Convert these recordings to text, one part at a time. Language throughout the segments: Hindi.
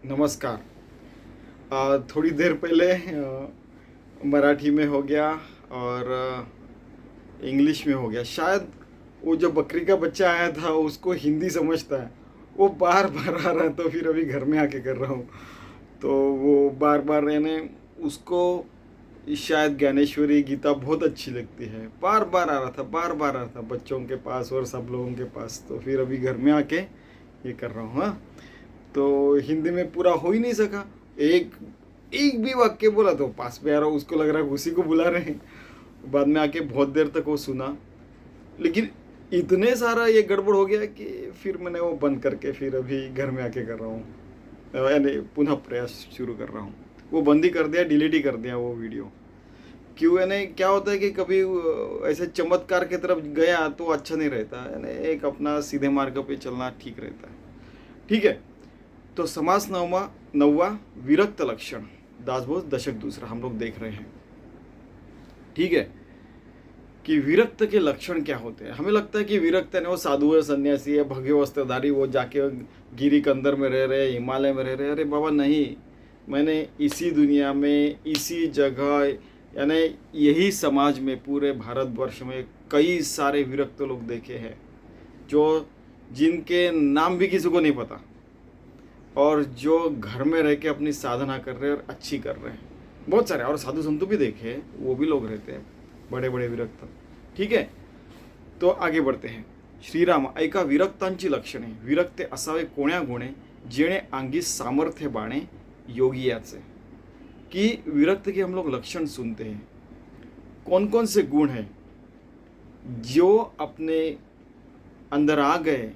नमस्कार। थोड़ी देर पहले मराठी में हो गया और इंग्लिश में हो गया। शायद वो जो बकरी का बच्चा आया था उसको हिंदी समझता है, वो बार बार आ रहा है, तो फिर अभी घर में आके कर रहा हूँ। तो वो बार बार यानी उसको शायद ज्ञानेश्वरी गीता बहुत अच्छी लगती है, बार बार आ रहा था, बार बार आ रहा था बच्चों के पास और सब लोगों के पास। तो फिर अभी घर में आके ये कर रहा हूँ। हाँ, तो हिंदी में पूरा हो ही नहीं सका। एक एक भी वाक्य बोला तो पास में आ रहा, उसको लग रहा है उसी को बुला रहे हैं। बाद में आके बहुत देर तक वो सुना, लेकिन इतने सारा ये गड़बड़ हो गया कि फिर मैंने वो बंद करके फिर अभी घर में आके कर रहा हूँ, यानी पुनः प्रयास शुरू कर रहा हूँ। वो बंद ही कर दिया, डिलीट ही कर दिया वो वीडियो। क्यों, यानी क्या होता है कि कभी ऐसे चमत्कार की तरफ गया तो अच्छा नहीं रहता, यानी एक अपना सीधे मार्ग पे चलना ठीक रहता है। ठीक है, तो समास नववा विरक्त लक्षण, दासबोध दशक दूसरा हम लोग देख रहे हैं। ठीक है, कि विरक्त के लक्षण क्या होते हैं। हमें लगता है कि विरक्त है वो साधु है, सन्यासी है, भव्य वस्त्रधारी, वो जाके गिरी कंदर में रह रहे, हिमालय में रह रहे। अरे बाबा नहीं, मैंने इसी दुनिया में इसी जगह यानी यही समाज में पूरे भारतवर्ष में कई सारे विरक्त लोग देखे हैं, जो जिनके नाम भी किसी को नहीं पता, और जो घर में रह के अपनी साधना कर रहे हैं और अच्छी कर रहे हैं। बहुत सारे और साधु संतों भी देखे, वो भी लोग रहते हैं बड़े बड़े विरक्त। ठीक है, तो आगे बढ़ते हैं। श्रीराम ऐका विरक्तांची लक्षणे, विरक्ते असावे कोण्या गुणे, जेणे अंगी सामर्थ्य बाणे योगियाचे। कि विरक्त के हम लोग लक्षण सुनते हैं, कौन कौन से गुण हैं जो अपने अंदर आ गए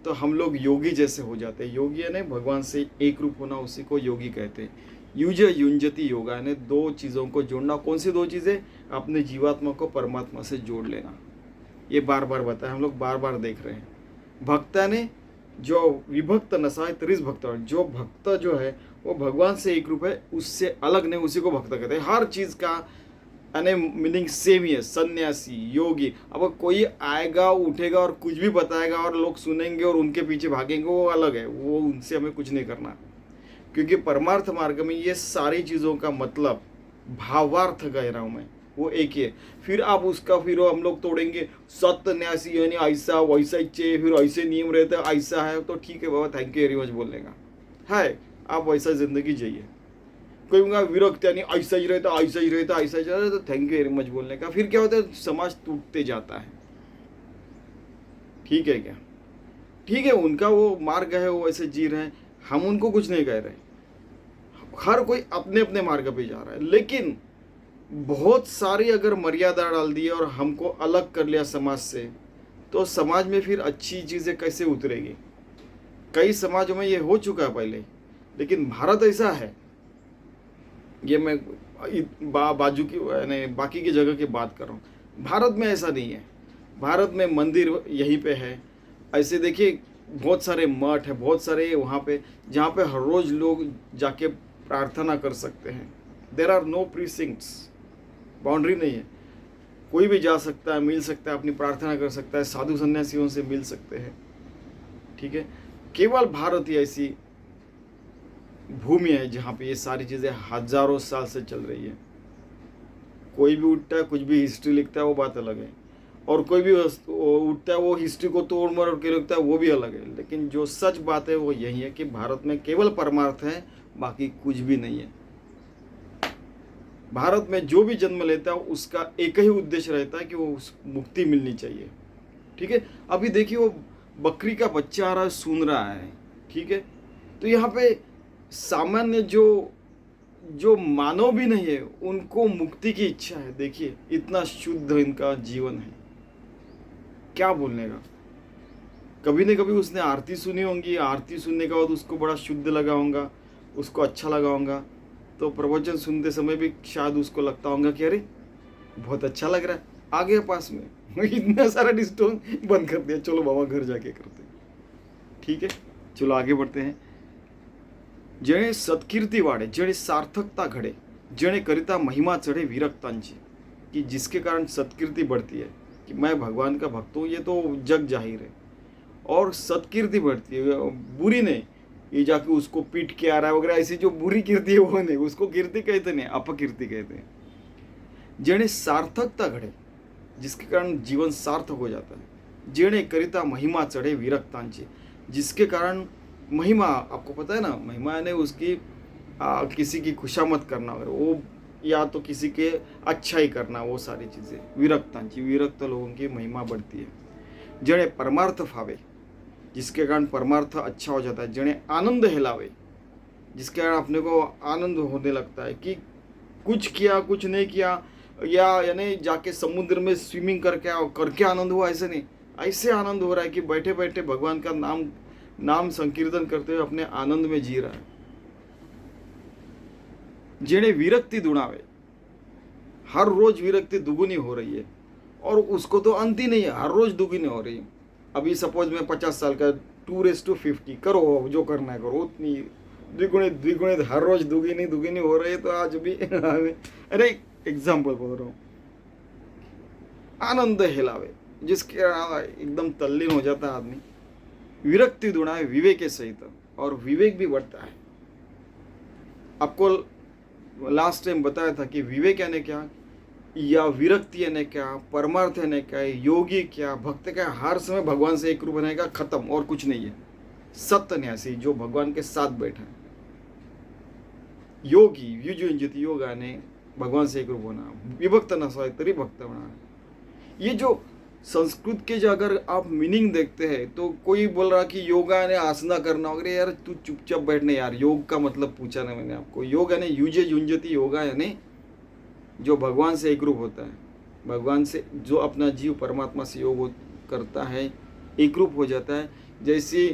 तो हम लोग योगी जैसे हो जाते हैं। योगी यानी भगवान से एक रूप होना, उसी को योगी कहते हैं। युज युंजति योगा यानी दो चीज़ों को जोड़ना। कौन सी दो चीज़ें? अपने जीवात्मा को परमात्मा से जोड़ लेना। ये बार बार बताया, हम लोग बार बार देख रहे हैं। भक्त ने जो विभक्त नसाय त्रिस भक्त, जो भक्त जो है वो भगवान से एक रूप है, उससे अलग नहीं, उसी को भक्त कहते हैं। हर चीज़ का यानी मीनिंग सेम ही है। सन्यासी, योगी, अब कोई आएगा उठेगा और कुछ भी बताएगा और लोग सुनेंगे और उनके पीछे भागेंगे, वो अलग है, वो उनसे हमें कुछ नहीं करना। क्योंकि परमार्थ मार्ग में ये सारी चीज़ों का मतलब, भावार्थ कह रहा हूँ मैं, वो एक ही है। फिर आप उसका फिर हम लोग तोड़ेंगे, सत्य न्यासी यानी ऐसा वैसा ही चाहिए, फिर ऐसे नियम रहते हैं, ऐसा है तो ठीक है बाबा, थैंक यू वेरी मच बोलने का है, आप वैसा ज़िंदगी जिए। कोई उनका विरक्त यानी ऐसा ही रहता, ऐसा ही रहता, ऐसा ही रहता, तो थैंक यू वेरी मच बोलने का। फिर क्या होता है, समाज टूटते जाता है। ठीक है क्या? ठीक है, उनका वो मार्ग है, वो ऐसे जी रहे हैं, हम उनको कुछ नहीं कह रहे। हर कोई अपने अपने मार्ग पे जा रहा है, लेकिन बहुत सारी अगर मर्यादा डाल दी और हमको अलग कर लिया समाज से, तो समाज में फिर अच्छी चीज़ें कैसे उतरेगी। कई समाजों में ये हो चुका है पहले, लेकिन भारत ऐसा है, ये मैं बाजू की यानी बाकी की जगह की बात कर रहा हूँ। भारत में ऐसा नहीं है। भारत में मंदिर यहीं पे है, ऐसे देखिए बहुत सारे मठ है, बहुत सारे वहाँ पे जहाँ पे हर रोज़ लोग जाके प्रार्थना कर सकते हैं। देर आर नो प्रीसिंक्ट्स, बाउंड्री नहीं है, कोई भी जा सकता है, मिल सकता है, अपनी प्रार्थना कर सकता है, साधु सन्यासियों से मिल सकते हैं। ठीक है, केवल भारत ही ऐसी भूमि है जहाँ पे ये सारी चीज़ें हजारों साल से चल रही है। कोई भी उठता है, कुछ भी हिस्ट्री लिखता है, वो बात अलग है, और कोई भी उठता है वो हिस्ट्री को तोड़ मरोड़ के लिखता है, वो भी अलग है। लेकिन जो सच बात है वो यही है कि भारत में केवल परमार्थ है, बाकी कुछ भी नहीं है। भारत में जो भी जन्म लेता है उसका एक ही उद्देश्य रहता है कि वो मुक्ति मिलनी चाहिए। ठीक है, अभी देखिए वो बकरी का बच्चा आ रहा है, सुन रहा है। ठीक है, तो यहाँ पे सामान्य जो जो मानव भी नहीं है, उनको मुक्ति की इच्छा है। देखिए इतना शुद्ध इनका जीवन है, क्या बोलने का। कभी न कभी उसने आरती सुनी होंगी, आरती सुनने के बाद उसको बड़ा शुद्ध लगा होगा, उसको अच्छा लगा होगा, तो प्रवचन सुनते समय भी शायद उसको लगता होगा कि अरे बहुत अच्छा लग रहा है, आ गया पास में। इतना सारा डिस्टर्ब बंद कर दिया, चलो बाबा घर जाके करते हैं। ठीक है, चलो आगे बढ़ते हैं। जेणे सत्कीर्ती वाढे, जेणे सार्थकता घड़े, जेणे करिता महिमा चढ़े विरक्तांची। कि जिसके कारण सत्कीर्ति बढ़ती है कि मैं भगवान का भक्त हूँ, ये तो जग जाहिर है, और सत्कीर्ति बढ़ती है, बुरी नहीं, ये जाके उसको पीट के आ रहा है वगैरह, ऐसी जो बुरी कीर्ति है वो नहीं, उसको कीर्ति कहते नहीं, अपकीर्ति कहते हैं। जेणे सार्थकता घडे, जिसके कारण जीवन सार्थक हो जाता है। जेणे करिता महिमा चढ़े विरक्तांची, जिसके कारण महिमा, आपको पता है ना, महिमा यानी उसकी किसी की खुशामद करना वगैरह, वो या तो किसी के अच्छाई करना, वो सारी चीज़ें विरक्तांची, विरक्त लोगों की महिमा बढ़ती है। जेणे परमार्थ फावे, जिसके कारण परमार्थ अच्छा हो जाता है। जेणे आनंद हिलावे, जिसके कारण अपने को आनंद होने लगता है कि कुछ किया कुछ नहीं किया, या यानी जाके समुद्र में स्विमिंग करके आनंद हुआ, ऐसे नहीं, ऐसे आनंद हो रहा है कि बैठे बैठे भगवान का नाम संकीर्तन करते हुए अपने आनंद में जी रहा है। जेणे विरक्ति दुणावे, हर रोज विरक्ति दुगुनी हो रही है और उसको तो अंत ही नहीं है, हर रोज दुगुनी हो रही है। अभी सपोज मैं 50 साल का, 2:50 करो, जो करना है करो, उतनी द्विगुणित हर रोज दुगुनी हो रही है। तो आज भी अरे एग्जाम्पल बोल रहा हूँ, आनंद हिलावे, जिसके एकदम तल्लीन हो जाता है आदमी। विरक्ति दुणावे विवेक के सहित, और विवेक भी बढ़ता है। आपको लास्ट टाइम बताया था कि विवेक यानी क्या, या विरक्ति यानी क्या, परमार्थ यानी क्या, योगी क्या, भक्त क्या, हर समय भगवान से एक रूप रहेगा, खत्म, और कुछ नहीं है। सत्य न्यासी, जो भगवान के साथ बैठा है। योगी युजुंजति, योगा ने भगवान से एक रूप होना, विभक्त नसाय तरी भक्त होना। ये जो संस्कृत के जो अगर आप मीनिंग देखते हैं तो कोई बोल रहा कि योगा ने आसना करना वगैरह, यार तू चुपचाप बैठने यार, योग का मतलब पूछा ना मैंने आपको। योग यानी युजे युंजति, योगा यानी जो भगवान से एक रूप होता है, भगवान से जो अपना जीव परमात्मा से योग करता है, एक रूप हो जाता है। जैसे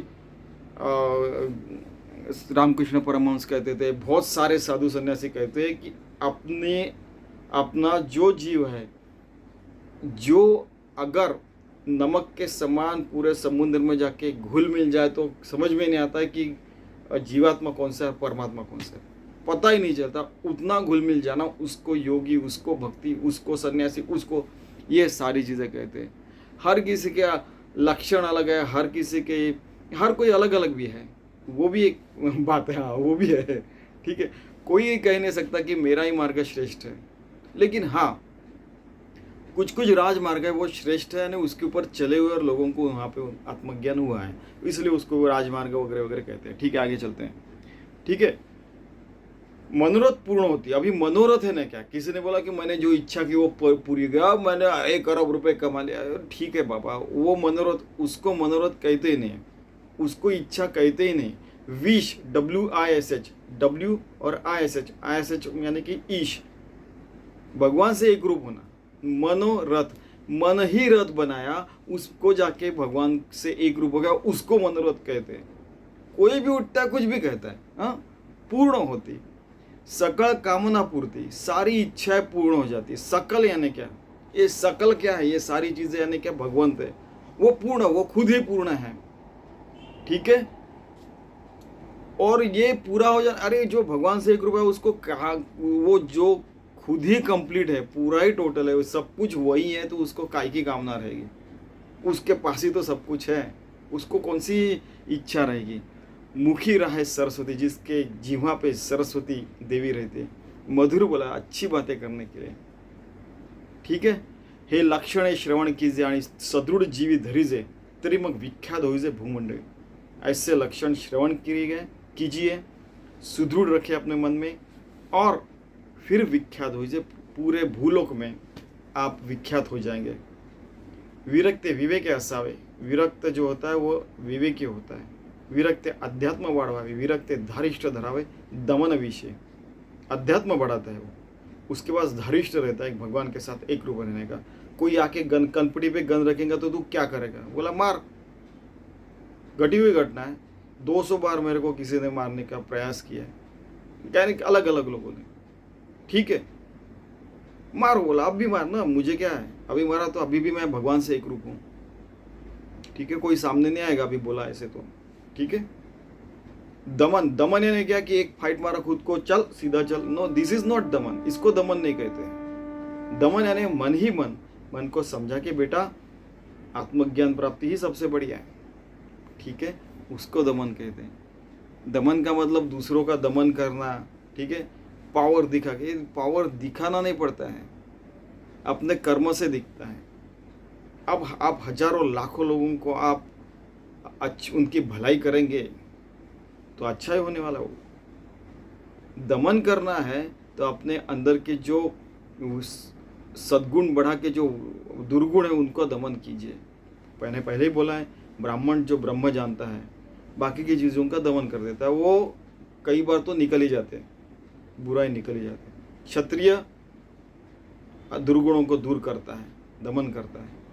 रामकृष्ण परमहंस कहते थे, बहुत सारे साधु सन्यासी कहते हैं कि अपना जो जीव है, जो अगर नमक के समान पूरे समुद्र में जाके घुल मिल जाए तो समझ में नहीं आता है कि जीवात्मा कौन सा है, परमात्मा कौन सा है, पता ही नहीं चलता। उतना घुल मिल जाना, उसको योगी, उसको भक्ति, उसको सन्यासी, उसको, ये सारी चीज़ें कहते हैं। हर किसी के लक्षण अलग है, हर किसी के, हर कोई अलग अलग भी है, वो भी एक बात है। हाँ, वो भी है, ठीक है। कोई कह नहीं सकता कि मेरा ही मार्ग श्रेष्ठ है, लेकिन हाँ कुछ राजमार्ग है वो श्रेष्ठ है, यानी उसके ऊपर चले हुए और लोगों को वहाँ पे आत्मज्ञान हुआ है, इसलिए उसको राजमार्ग वगैरह वगैरह कहते हैं। ठीक है, आगे चलते हैं। ठीक है, मनोरथ पूर्ण होती है। अभी मनोरथ है ना क्या, किसी ने बोला कि मैंने जो इच्छा की वो पूरी गया, मैंने 1 अरब रुपए कमा लिया, ठीक है बाबा, वो मनोरथ, उसको मनोरथ कहते ही नहीं, उसको इच्छा कहते ही नहीं। विश, WISH, W और ISH यानी कि ईश, भगवान से एक रूप होना। मनोरथ, मन ही रथ बनाया, उसको जाके भगवान से एक रूप हो गया, उसको मनोरथ कहते हैं। कोई भी उठता है, कुछ भी कहता है, हाँ, पूर्ण होती, सकल कामना पूर्ति, सारी इच्छाएं पूर्ण हो जाती। सकल यानी क्या, ये सकल क्या है, ये सारी चीजें यानी क्या, भगवंत है, वो पूर्ण, वो खुद ही पूर्ण है। ठीक है, और ये पूरा हो जाए, अरे जो भगवान से एक रूप है उसको कहा, वो जो खुद ही कंप्लीट है, पूरा ही टोटल है, सब कुछ वही है, तो उसको काय की कामना रहेगी, उसके पास ही तो सब कुछ है, उसको कौन सी इच्छा रहेगी। मुखी रहा है सरस्वती, जिसके जिह्वा पे सरस्वती देवी रहती है, मधुर बोला, अच्छी बातें करने के लिए। ठीक है, हे लक्षणे श्रवण कीजिए आणि सदृढ़ जीवी धरीजे, तरी मग विख्यात होइजे भूमंडळी। ऐसे लक्षण श्रवण कीजिए, सुदृढ़ रखे अपने मन में, और फिर विख्यात हो जाए, पूरे भूलोक में आप विख्यात हो जाएंगे। विरक्त विवेक असावे, विरक्त जो होता है वो विवेकी होता है। विरक्त अध्यात्म वाढवावे, विरक्त धारिष्ठ धरावे, दमन विषय, अध्यात्म बढ़ाता है वो, उसके पास धारिष्ठ रहता है भगवान के साथ एक रूप रहने का। कोई आके कनपटी पे गन रखेगा तो तू क्या करेगा, बोला मार, घटी हुई घटना है, 200 बार मेरे को किसी ने मारने का प्रयास किया है, यानी अलग अलग लोगों ने। ठीक है, मारो, बोला अब भी मार ना, मुझे क्या है, अभी मारा तो अभी भी मैं भगवान से एक रूप हूँ। ठीक है, कोई सामने नहीं आएगा अभी बोला ऐसे तो। ठीक है, दमन यानी क्या कि एक फाइट मारा खुद को, चल सीधा चल, नो, दिस इज नॉट दमन, इसको दमन नहीं कहते। दमन यानी मन ही मन को समझा कि बेटा आत्मज्ञान प्राप्ति ही सबसे बढ़िया है। ठीक है, उसको दमन कहते हैं। दमन का मतलब दूसरों का दमन करना, ठीक है, पावर दिखा के। पावर दिखाना नहीं पड़ता है, अपने कर्म से दिखता है। अब आप हजारों लाखों लोगों को आप उनकी भलाई करेंगे तो अच्छा ही होने वाला हो। दमन करना है तो अपने अंदर के जो सद्गुण बढ़ा के जो दुर्गुण है उनको दमन कीजिए। मैंने पहले ही बोला है, ब्राह्मण जो ब्रह्म जानता है बाकी की चीज़ों का दमन कर देता है, वो कई बार तो निकल ही जाते हैं, बुराई निकल ही जाते हैं। क्षत्रिय दुर्गुणों को दूर करता है, दमन करता है।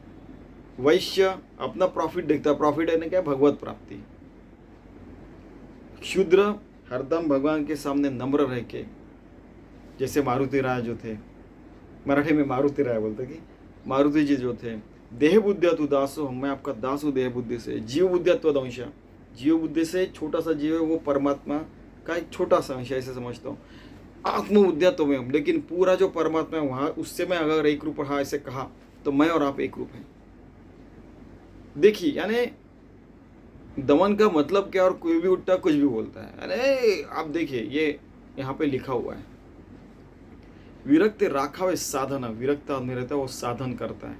वैश्य अपना प्रॉफिट देखता है, प्रॉफिट है ना क्या, भगवत प्राप्ति। शूद्र हरदम भगवान के सामने नम्र रह के, जैसे मारुति राय जो थे, मराठी में मारुति राय बोलते कि मारुति जी जो थे, देह बुद्धियतु दासो, मैं आपका दास हूँ देह बुद्धि से। जीव बुद्धित्व अंश, जीव बुद्धि से छोटा सा जीव है वो परमात्मा का एक छोटा सा अंश, ऐसे समझता हूँ। आत्म बुद्धित्व में, लेकिन पूरा जो परमात्मा है वहाँ, उससे मैं अगर एक रूप रहा ऐसे कहा तो मैं और आप एक रूप हैं। देखिए, यानी दमन का मतलब क्या, और कोई भी उठता कुछ भी बोलता है। अरे आप देखिए, ये यहाँ पे लिखा हुआ है, विरक्त राखावे साधना, विरक्त आदमी रहता है वो साधन करता है,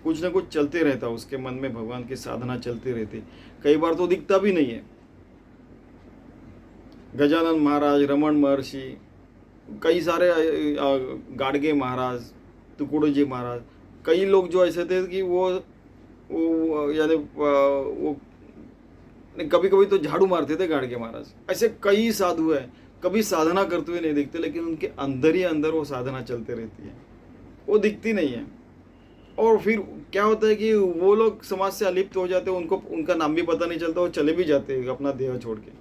कुछ ना कुछ चलते रहता है उसके मन में, भगवान की साधना चलती रहती। कई बार तो दिखता भी नहीं है। गजानन महाराज, रमन महर्षि, कई सारे गाडगे महाराज, तुकोड़ो जी महाराज, कई लोग जो ऐसे थे कि वो यानी वो कभी कभी तो झाड़ू मारते थे गाडगे महाराज। ऐसे कई साधु हैं, कभी साधना करते हुए नहीं दिखते, लेकिन उनके अंदर ही अंदर वो साधना चलते रहती है, वो दिखती नहीं है। और फिर क्या होता है कि वो लोग समाज से अलिप्त हो जाते हैं, उनको उनका नाम भी पता नहीं चलता, वो चले भी जाते हैं अपना देह छोड़ के।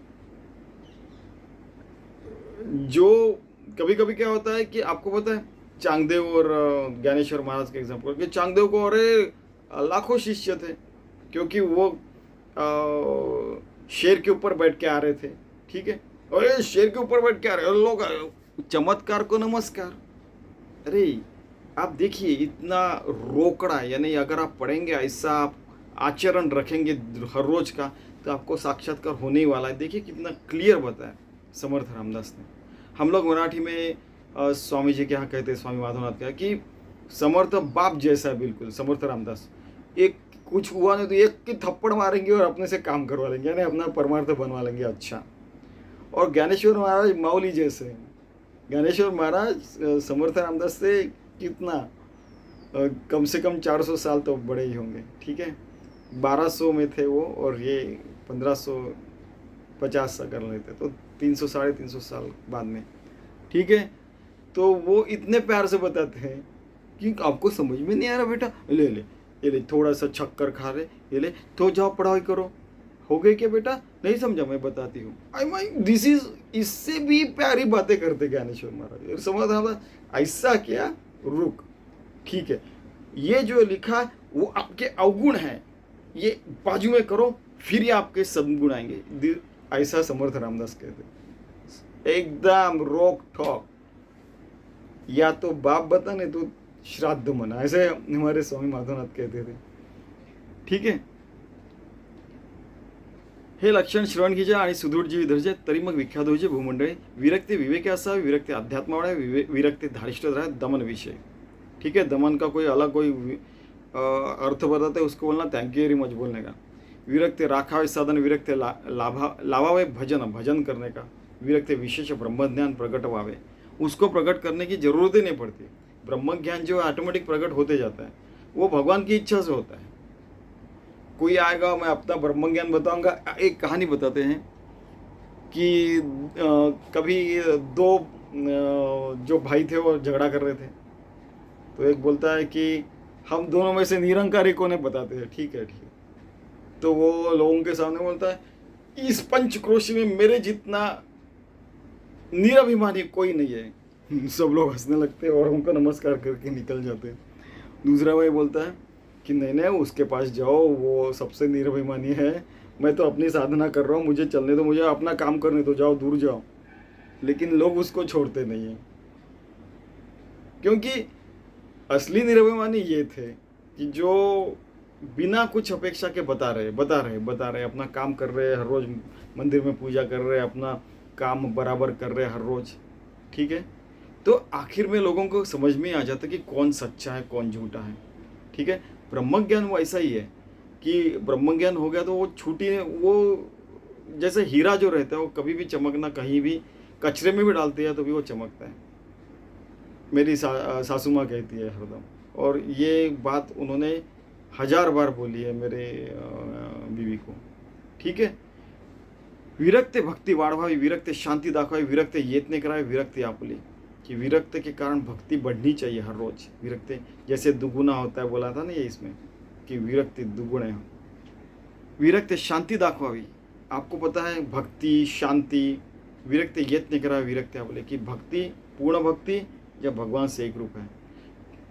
जो कभी कभी क्या होता है कि आपको पता है, चांगदेव और ज्ञानेश्वर महाराज के एग्जाम्पल, कि चांगदेव को अरे लाखों शिष्य थे, क्योंकि वो शेर के ऊपर बैठ के आ रहे थे, ठीक है, अरे शेर के ऊपर बैठ के आ रहे लोग, चमत्कार को नमस्कार। अरे आप देखिए, इतना रोकड़ा, यानी अगर आप पढ़ेंगे ऐसा, आप आचरण रखेंगे हर रोज का, तो आपको साक्षात्कार होने ही वाला है। देखिए कितना क्लियर बताया समर्थ रामदास ने। हम लोग मराठी में स्वामी जी के यहाँ कहते हैं, स्वामी माधवनाथ का, कि समर्थ बाप जैसा है बिल्कुल समर्थ रामदास। एक कुछ हुआ नहीं तो एक की थप्पड़ मारेंगे और अपने से काम करवा लेंगे, यानी अपना परमार्थ बनवा लेंगे। अच्छा, और ज्ञानेश्वर महाराज माऊली जैसे, ज्ञानेश्वर महाराज समर्थ रामदास से कितना कम से कम 400 साल तो बड़े ही होंगे, ठीक है। 1200 में थे वो, और ये 1550 अगर लेते तो 300 साढ़े 300 साल बाद में, ठीक है। तो वो इतने प्यार से बताते हैं कि आपको समझ में नहीं आ रहा बेटा, ले ले ये ले, थोड़ा सा शक्कर खा रहे, ये ले, तो जाओ पढ़ाई करो, हो गई क्या बेटा, नहीं समझा, मैं बताती हूँ। आई माई दिस इज, इससे भी प्यारी बातें करते ज्ञानेश्वर महाराज। समझ रहा, ऐसा क्या, रुक, ठीक है, ये जो लिखा है वो आपके अवगुण है, ये बाजू में करो, फिर ये आपके सद्गुण आएंगे। ऐसा समर्थ रामदास कहते, एकदम रोक ठोक, या तो बाप बता नहीं तो श्राद्ध मना, ऐसे हमारे स्वामी माधवनाथ कहते थे, ठीक है। हे लक्षण श्रवण कीजिए आणि सुदृढ जीव धरजे, तरी मग विख्यात होईचे भूमंडळी। विरक्ती विवेकी असावे, विरक्ती अध्यात्मामुळे, विरक्ती धारिष्ट रहा, दमन विषय, ठीक है। दमन का कोई अलग कोई अर्थ बताते हैं, उसको बोलना थैंक यू वेरी मच बोलने का। विरक्ति राखावे साधन, विरक्ति लाभावे भजन, भजन करने का। विरक्ति विशेष ब्रह्मज्ञान प्रकट व्हावे, उसको प्रकट करने की जरूरत ही नहीं पड़ती। ब्रह्मज्ञान जो ऑटोमेटिक प्रकट होते जाता है, वो भगवान की इच्छा से होता है। कोई आएगा, मैं अपना ब्रह्मज्ञान बताऊंगा। एक कहानी बताते हैं कि कभी दो जो भाई थे वो झगड़ा कर रहे थे, तो एक बोलता है कि हम दोनों में से निरंकारी कौन है बताते हैं, ठीक है ठीक है। तो वो लोगों के सामने बोलता है, इस पंचक्रोशी में मेरे जितना निराभिमानी कोई नहीं है। सब लोग हंसने लगते हैं और उनको नमस्कार करके निकल जाते हैं। दूसरा भाई बोलता है कि नहीं नहीं, उसके पास जाओ, वो सबसे निराभिमानी है, मैं तो अपनी साधना कर रहा हूँ, मुझे चलने दो, मुझे अपना काम करने दो, जाओ दूर जाओ। लेकिन लोग उसको छोड़ते नहीं हैं, क्योंकि असली निराभिमानी ये थे कि जो बिना कुछ अपेक्षा के बता रहे, अपना काम कर रहे, हर रोज मंदिर में पूजा कर रहे, अपना काम बराबर कर रहे हर रोज़, ठीक है। तो आखिर में लोगों को समझ में आ जाता है कि कौन सच्चा है कौन झूठा है, ठीक है। ब्रह्म ज्ञान वो ऐसा ही है कि ब्रह्म ज्ञान हो गया तो वो छूटी, वो जैसे हीरा जो रहता है वो कभी भी चमकना, कहीं भी कचरे में भी डालते हैं तो भी वो चमकता है, मेरी सासू माँ कहती है हरदम। और ये बात उन्होंने 1000 बार बोली है मेरे बीवी को, ठीक है। विरक्त भक्ती वाढवावी, विरक्त शांति दाखवावी, विरक्त येतने करावे, विरक्ति आपली, कि विरक्त के कारण भक्ति बढ़नी चाहिए हर रोज। विरक्त जैसे दुगुना होता है, बोला था ना ये इसमें कि विरक्ति दुगुणे हो। विरक्त शांति दाखवावी, आपको पता है भक्ति शांति, विरक्त येतने करावे, विरक्ति आपली, कि भक्ति पूर्ण भक्ति जब भगवान से एक रूप है,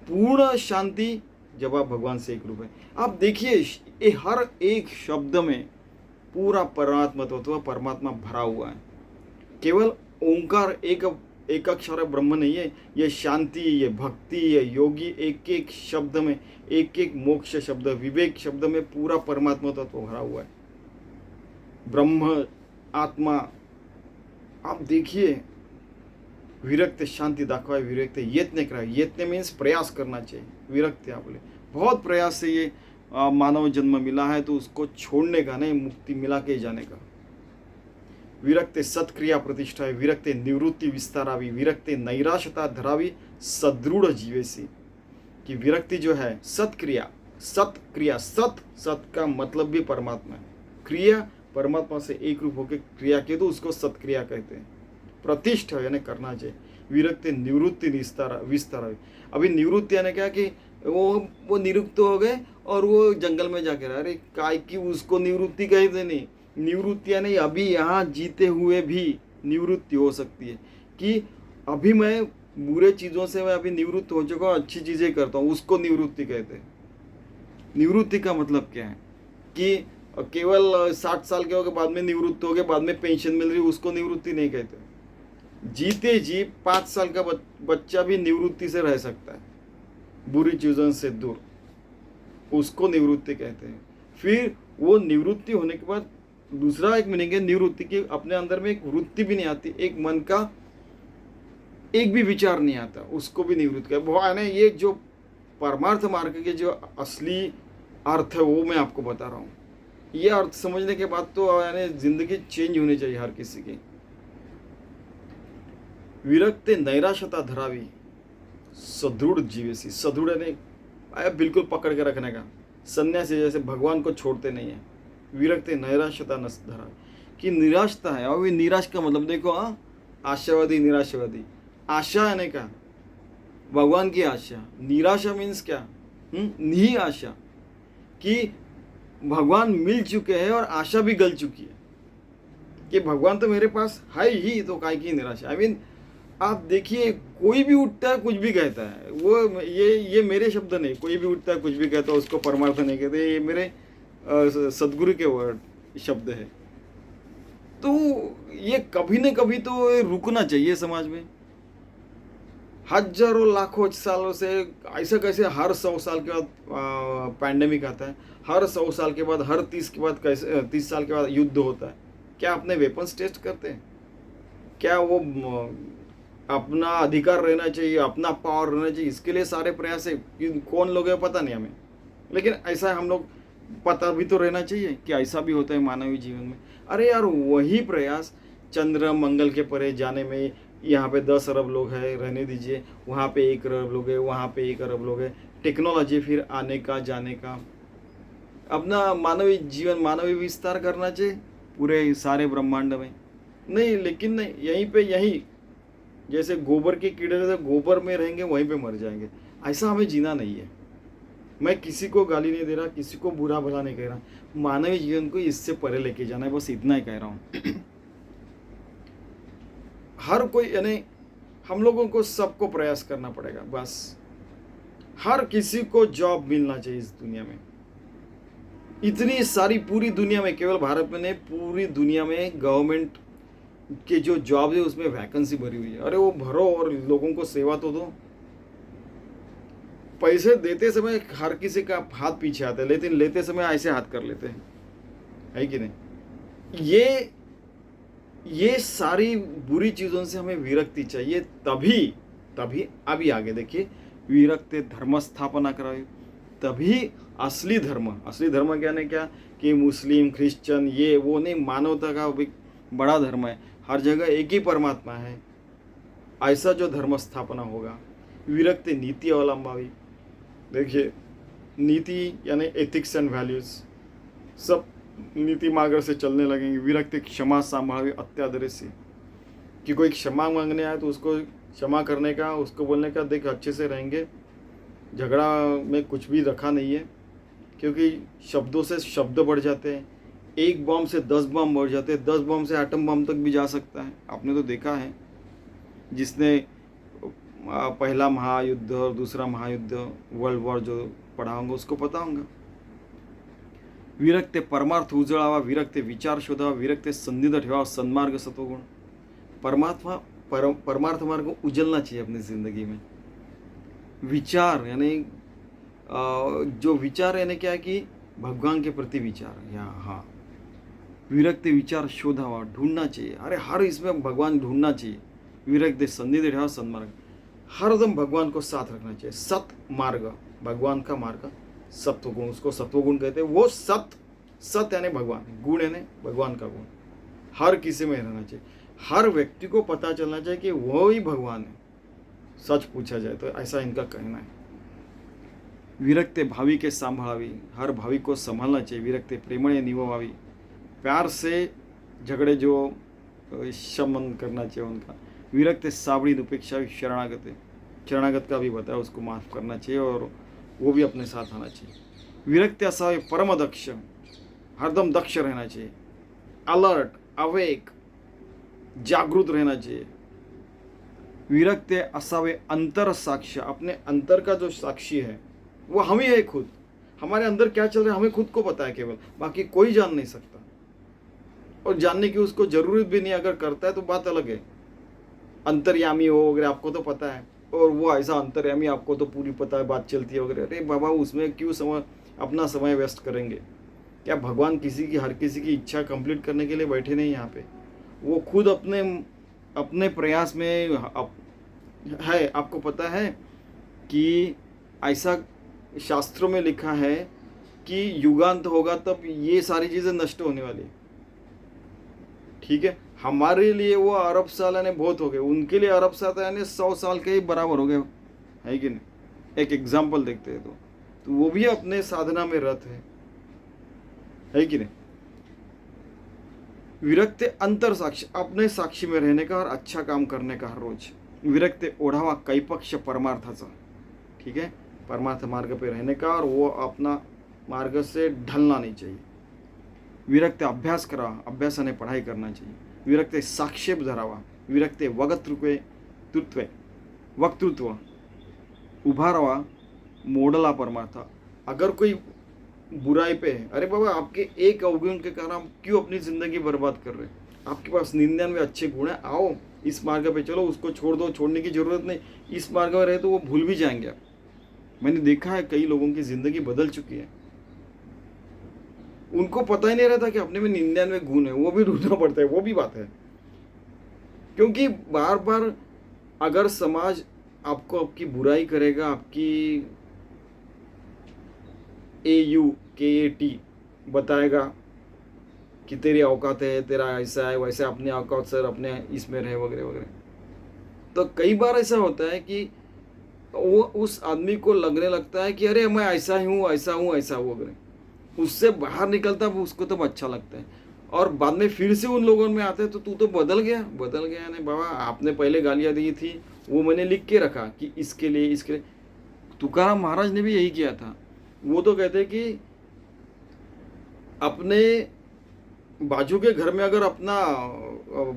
पूर्ण शांति जब आप भगवान से एक रूप है। आप देखिए ये हर एक शब्द में पूरा परमात्मा तत्व परमात्मा भरा हुआ है। केवल ओंकार एक अक्षर ब्रह्म नहीं है, ये शांति, ये भक्ति, ये योगी, एक एक शब्द में, एक एक मोक्ष शब्द, विवेक शब्द में पूरा परमात्मा तत्व भरा हुआ है, ब्रह्म आत्मा। आप देखिए विरक्त शांति दाखवाए, विरक्त यत्न कराए, यत्न मीन्स प्रयास करना चाहिए, विरक्त आप बोले बहुत प्रयास से ये मानव जन्म मिला है तो उसको छोड़ने का नहीं, मुक्ति मिला के जाने का। विरक्ते सत्क्रिया प्रतिष्ठा, विरक्ते निवृत्ति विस्तारावी, विरक्ते नैराश्यता धरावी, सदृढ़ जीवेसी, कि विरक्ति जो है सत्क्रिया, सत्क्रिया, सत का मतलब भी परमात्मा है, क्रिया परमात्मा से एक रूप होकर क्रिया के तो उसको सत्क्रिया कहते हैं। प्रतिष्ठा यानी करना चाहिए। विरक्ति निवृत्ति विस्तारावी, अभी निवृत्ति यानी क्या कि वो निरुक्त हो गए और वो जंगल में जाके रहा, अरे काय की उसको निवृत्ति कहते नहीं। निवृत्ति यानी अभी यहाँ जीते हुए भी निवृत्ति हो सकती है, कि अभी मैं बुरे चीज़ों से मैं अभी निवृत्त हो चुका हूँ, अच्छी चीज़ें करता हूँ, उसको निवृत्ति कहते हैं। निवृत्ति का मतलब क्या है कि केवल 60 साल के हो गए बाद में निवृत्त हो गए, बाद में पेंशन मिल रही, उसको निवृत्ति नहीं कहते। जीते जी 5 साल का बच्चा भी निवृत्ति से रह सकता है, बुरी चीज़ों से दूर, उसको निवृत्ति कहते हैं। फिर वो निवृत्ति होने के बाद दूसरा एक मीनिंग है निवृत्ति की, अपने अंदर में एक वृत्ति भी नहीं आती, एक मन का एक भी विचार नहीं आता, उसको भी निवृत्ति कहते हैं। यानी ये जो परमार्थ मार्ग के जो असली अर्थ है वो मैं आपको बता रहा हूँ। ये अर्थ समझने के बाद तो यानी जिंदगी चेंज होनी चाहिए हर किसी की। विरक्ते नैराश्यता धरावी, सदृढ़ जीवेसी, सदृढ़ ने आया बिल्कुल पकड़ के रखने का, सन्यासी जैसे भगवान को छोड़ते नहीं है। विरक्ते नैराश्यता न धरा, कि निराशता है, और निराश का मतलब देखो, आशावादी निराशावादी, आशा है का भगवान की आशा, निराशा मीन्स क्या, नहीं आशा, कि भगवान मिल चुके हैं और आशा भी गल चुकी है कि भगवान तो मेरे पास है ही, तो काय की निराशा। आई मीन आप देखिए कोई भी उठता है कुछ भी कहता है, वो ये मेरे शब्द नहीं, कोई भी उठता है कुछ भी कहता है उसको परमार्थ नहीं कहते, ये मेरे सदगुरु के वर्ड शब्द है। तो ये कभी न कभी तो रुकना चाहिए समाज में। हजारों लाखों सालों से ऐसा कैसे हर 100 साल के बाद पैंडेमिक आता है, हर 100 साल के बाद, हर 30 के बाद, कैसे 30 साल के बाद युद्ध होता है। क्या अपने वेपन्स टेस्ट करते हैं? क्या वो अपना अधिकार रहना चाहिए, अपना पावर रहना चाहिए, इसके लिए सारे प्रयास है। कौन लोग है पता नहीं हमें, लेकिन ऐसा हम लोग पता भी तो रहना चाहिए कि ऐसा भी होता है मानवीय जीवन में। अरे यार वही प्रयास चंद्र मंगल के परे जाने में, यहाँ पे 10 अरब लोग हैं, रहने दीजिए, वहाँ पे 1 अरब लोग हैं, वहाँ पे 1 अरब लोग हैं, टेक्नोलॉजी फिर आने का जाने का, अपना मानवीय जीवन मानवीय विस्तार करना चाहिए पूरे सारे ब्रह्मांड में। नहीं, लेकिन नहीं, यहीं पे यहीं जैसे गोबर के कीड़े जैसे गोबर में रहेंगे वहीं पे मर जाएंगे। ऐसा हमें जीना नहीं है। मैं किसी को गाली नहीं दे रहा, किसी को बुरा भला नहीं कह रहा, मानवीय जीवन को इससे परे लेके जाना है, बस इतना ही कह रहा हूँ। हर कोई यानी हम लोगों को सबको प्रयास करना पड़ेगा, बस हर किसी को जॉब मिलना चाहिए इस दुनिया में। इतनी सारी पूरी दुनिया में, केवल भारत में नहीं, पूरी दुनिया में गवर्नमेंट के जो जॉब है उसमें वैकेंसी भरी हुई है। अरे वो भरो और लोगों को सेवा तो दो। पैसे देते समय हर किसी का हाथ पीछे आता है, लेकिन लेते समय ऐसे हाथ कर लेते हैं, है कि नहीं? ये ये सारी बुरी चीज़ों से हमें विरक्ति चाहिए, तभी तभी अभी आगे देखिए, विरक्ति धर्म स्थापना कराए, तभी असली धर्म क्या ने क्या कि मुस्लिम क्रिश्चियन ये वो नहीं, मानवता का भी बड़ा धर्म है, हर जगह एक ही परमात्मा है, ऐसा जो धर्म स्थापना होगा। विरक्ति नीति अवलंबावी, देखिए नीति यानी एथिक्स एंड वैल्यूज, सब नीति मार्ग से चलने लगेंगे। विरक्ति क्षमा संभावी अत्यादर से, कि कोई क्षमा मांगने आए तो उसको क्षमा करने का, उसको बोलने का देख अच्छे से रहेंगे, झगड़ा में कुछ भी रखा नहीं है, क्योंकि शब्दों से शब्द बढ़ जाते हैं, एक बम से 10 बम बढ़ जाते हैं, 10 बम से एटम बम तक भी जा सकता है। आपने तो देखा है, जिसने पहला महायुद्ध और दूसरा महायुद्ध वर्ल्ड वॉर जो पढ़ा होगा उसको पता होगा। विरक्ते परमार्थ उजळावा, विरक्ते विचार शोधावा, विरक्ते संधित ठेवावा, सन्मार्ग सत्वगुण। परमार्थ मार्ग उजलना चाहिए अपनी ज़िंदगी में। विचार यानी जो विचार यानी क्या है कि भगवान के प्रति विचार, या हाँ विरक्ति विचार शोधावा, ढूंढना चाहिए, अरे हर इसमें भगवान ढूंढना चाहिए। विरक्ति संधि ठेवा सन्मार्ग, हरदम भगवान को साथ रखना चाहिए। सत मार्ग, भगवान का मार्ग, सत्वगुण, उसको सत्वगुण कहते हैं। वो सत यानी भगवान, गुण यानी भगवान का गुण हर किसी में रहना चाहिए। हर व्यक्ति को पता चलना चाहिए कि वो ही भगवान है, सच पूछा जाए तो ऐसा इनका कहना है। विरक्ते भावी के सांभाळावी, हर भावी को संभालना चाहिए। विरक्ते प्रेमणे निभावावी, प्यार से झगड़े जो शमन करना चाहिए उनका। विरक्ते सावड़ी उपेक्षा शरणागत, शरणागत का भी बताया, उसको माफ़ करना चाहिए और वो भी अपने साथ आना चाहिए। विरक्ति असावे परम दक्ष, हरदम दक्ष रहना चाहिए, अलर्ट अवेक, जागृत रहना चाहिए। विरक्ति असावे अंतर साक्ष्य, अपने अंतर का जो साक्षी है वो हम ही है खुद, हमारे अंदर क्या चल रहा है हमें खुद को पता है केवल, बाकी कोई जान नहीं सकता, और जानने की उसको जरूरत भी नहीं, अगर करता है तो बात अलग है। अंतर्यामी हो वगैरह आपको तो पता है, और वो ऐसा अंतर्यामी आपको तो पूरी पता है, बात चलती है वगैरह, अरे बाबा उसमें क्यों अपना समय वेस्ट करेंगे। क्या भगवान हर किसी की इच्छा कंप्लीट करने के लिए बैठे नहीं यहाँ पे, वो खुद अपने प्रयास में है। आपको पता है कि ऐसा शास्त्रों में लिखा है कि युगांत होगा तब ये सारी चीज़ें नष्ट होने वाली, ठीक है। हमारे लिए वो अरब साल यानी बहुत हो गए, उनके लिए अरब साल यानी 100 साल के ही बराबर हो गए, है कि नहीं। एक एग्जाम्पल देखते हैं तो वो भी अपने साधना में रत है कि नहीं। विरक्ति अंतर साक्षी, अपने साक्षी में रहने का और अच्छा काम करने का हर रोज। विरक्ति ओढ़ावा कैपक्ष परमार्थाचा, ठीक है, परमार्थ मार्ग पे रहने का, और वो अपना मार्ग से ढलना नहीं चाहिए। विरक्ति अभ्यास करावा, अभ्यासाने पढ़ाई करना चाहिए। विरक्ति साक्षेप धरावा, विरक्ति वक्तृत्व उभा रहा, मोडला परमार्थ। अगर कोई बुराई पे है, अरे बाबा आपके एक अवगुण के कारण आप क्यों अपनी ज़िंदगी बर्बाद कर रहे हैं। आपके पास 99 अच्छे गुण हैं, आओ इस मार्ग पे चलो, उसको छोड़ दो, छोड़ने की ज़रूरत नहीं। इस मार्ग में रहे तो वो भूल भी जाएंगे आप। मैंने देखा है कई लोगों की ज़िंदगी बदल चुकी है, उनको पता ही नहीं रहता कि अपने में 99 गुण है, वो भी ढूंढना पड़ता है, वो भी बात है। क्योंकि बार बार अगर समाज आपको आपकी बुराई करेगा, आपकी AUKAT बताएगा कि तेरी औकात है, तेरा ऐसा है वैसा, अपने औकात सर अपने इसमें रहे वगैरह वगैरह, तो कई बार ऐसा होता है कि वो उस आदमी को लगने लगता है कि अरे मैं ऐसा ही हूँ, ऐसा हूँ, ऐसा हूँ वगैरह, उससे बाहर निकलता है उसको तब अच्छा लगता है, और बाद में फिर से उन लोगों में आते हैं तो तू तो बदल गया नहीं बाबा, आपने पहले गालियाँ दी थी वो मैंने लिख के रखा कि इसके लिए। तुकाराम महाराज ने भी यही किया था। वो तो कहते हैं कि अपने बाजू के घर में अगर अपना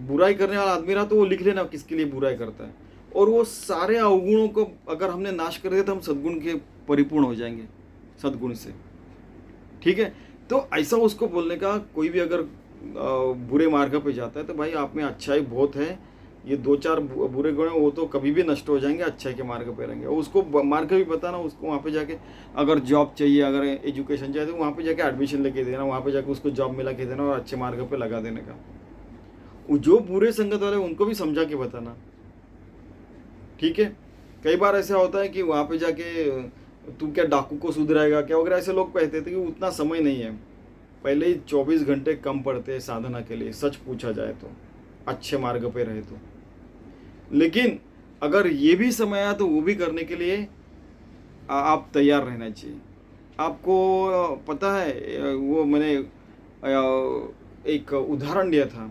बुराई करने वाला आदमी रहा तो वो लिख लेना किसके लिए बुराई करता है, और वो सारे अवगुणों को अगर हमने नाश कर दिया तो हम सद्गुण के परिपूर्ण हो जाएंगे, सद्गुण से, ठीक है। तो ऐसा उसको बोलने का, कोई भी अगर बुरे मार्ग पे जाता है तो भाई आप में अच्छाई बहुत है, ये 2-4 बुरे गुण हैं वो तो कभी भी नष्ट हो जाएंगे, अच्छाई के मार्ग पे रहेंगे। उसको मार्ग भी बताना, उसको वहाँ पे जाके अगर जॉब चाहिए, अगर एजुकेशन चाहिए तो वहाँ पे जाके एडमिशन लेके देना, वहाँ पे जाके उसको जॉब मिला के देना और अच्छे मार्ग पे लगा देने का। जो बुरे संगत वाले उनको भी समझा के बताना, ठीक है। कई बार ऐसा होता है कि वहाँ पे जाके तू क्या डाकू को सुधराएगा क्या वगैरह, ऐसे लोग कहते थे कि उतना समय नहीं है। पहले ही 24 घंटे कम पड़ते हैं साधना के लिए, सच पूछा जाए तो, अच्छे मार्ग पे रहे तो। लेकिन अगर ये भी समय आया तो वो भी करने के लिए आप तैयार रहना चाहिए। आपको पता है, वो मैंने एक उदाहरण दिया था।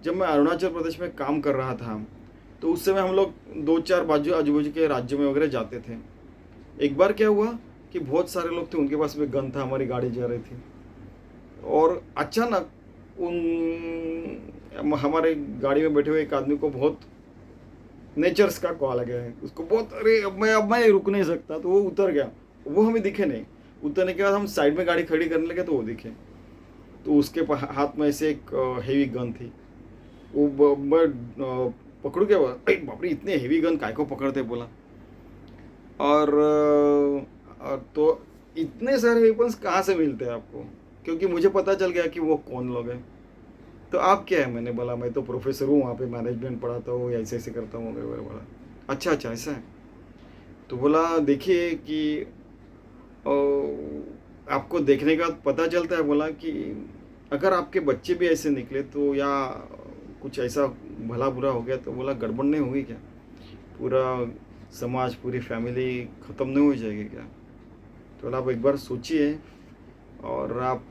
जब मैं अरुणाचल प्रदेश में काम कर रहा था तो उस समय हम लोग 2-4 बाजू आजू बाजू के राज्यों में वगैरह जाते थे। एक बार क्या हुआ कि बहुत सारे लोग थे, उनके पास में गन था, हमारी गाड़ी जा रही थी, और अचानक हमारे गाड़ी में बैठे हुए एक आदमी को बहुत नेचर्स का कॉल आ गया है उसको, बहुत अरे अब मैं रुक नहीं सकता, तो वो उतर गया। वो हमें दिखे नहीं। उतरने के बाद हम साइड में गाड़ी खड़ी करने लगे तो वो दिखे। तो उसके हाथ में ऐसे एक हेवी गन थी। वो मैं पकड़ू क्या, बाप रे इतने हेवी गन काय को पकड़ते बोला। और तो इतने सारे वेपन्स कहाँ से मिलते हैं आपको, क्योंकि मुझे पता चल गया कि वो कौन लोग हैं। तो आप क्या है, मैंने बोला मैं तो प्रोफेसर हूँ, वहाँ पे मैनेजमेंट पढ़ाता हूँ, ऐसे ऐसे करता हूँ वगैरह। बोला अच्छा अच्छा ऐसा है। तो बोला देखिए कि आपको देखने का पता चलता है, बोला कि अगर आपके बच्चे भी ऐसे निकले तो, या कुछ ऐसा भला बुरा हो गया तो, बोला गड़बड़ नहीं होगी क्या, पूरा समाज पूरी फैमिली ख़त्म नहीं हो जाएगी क्या। तो बोला आप एक बार सोचिए और आप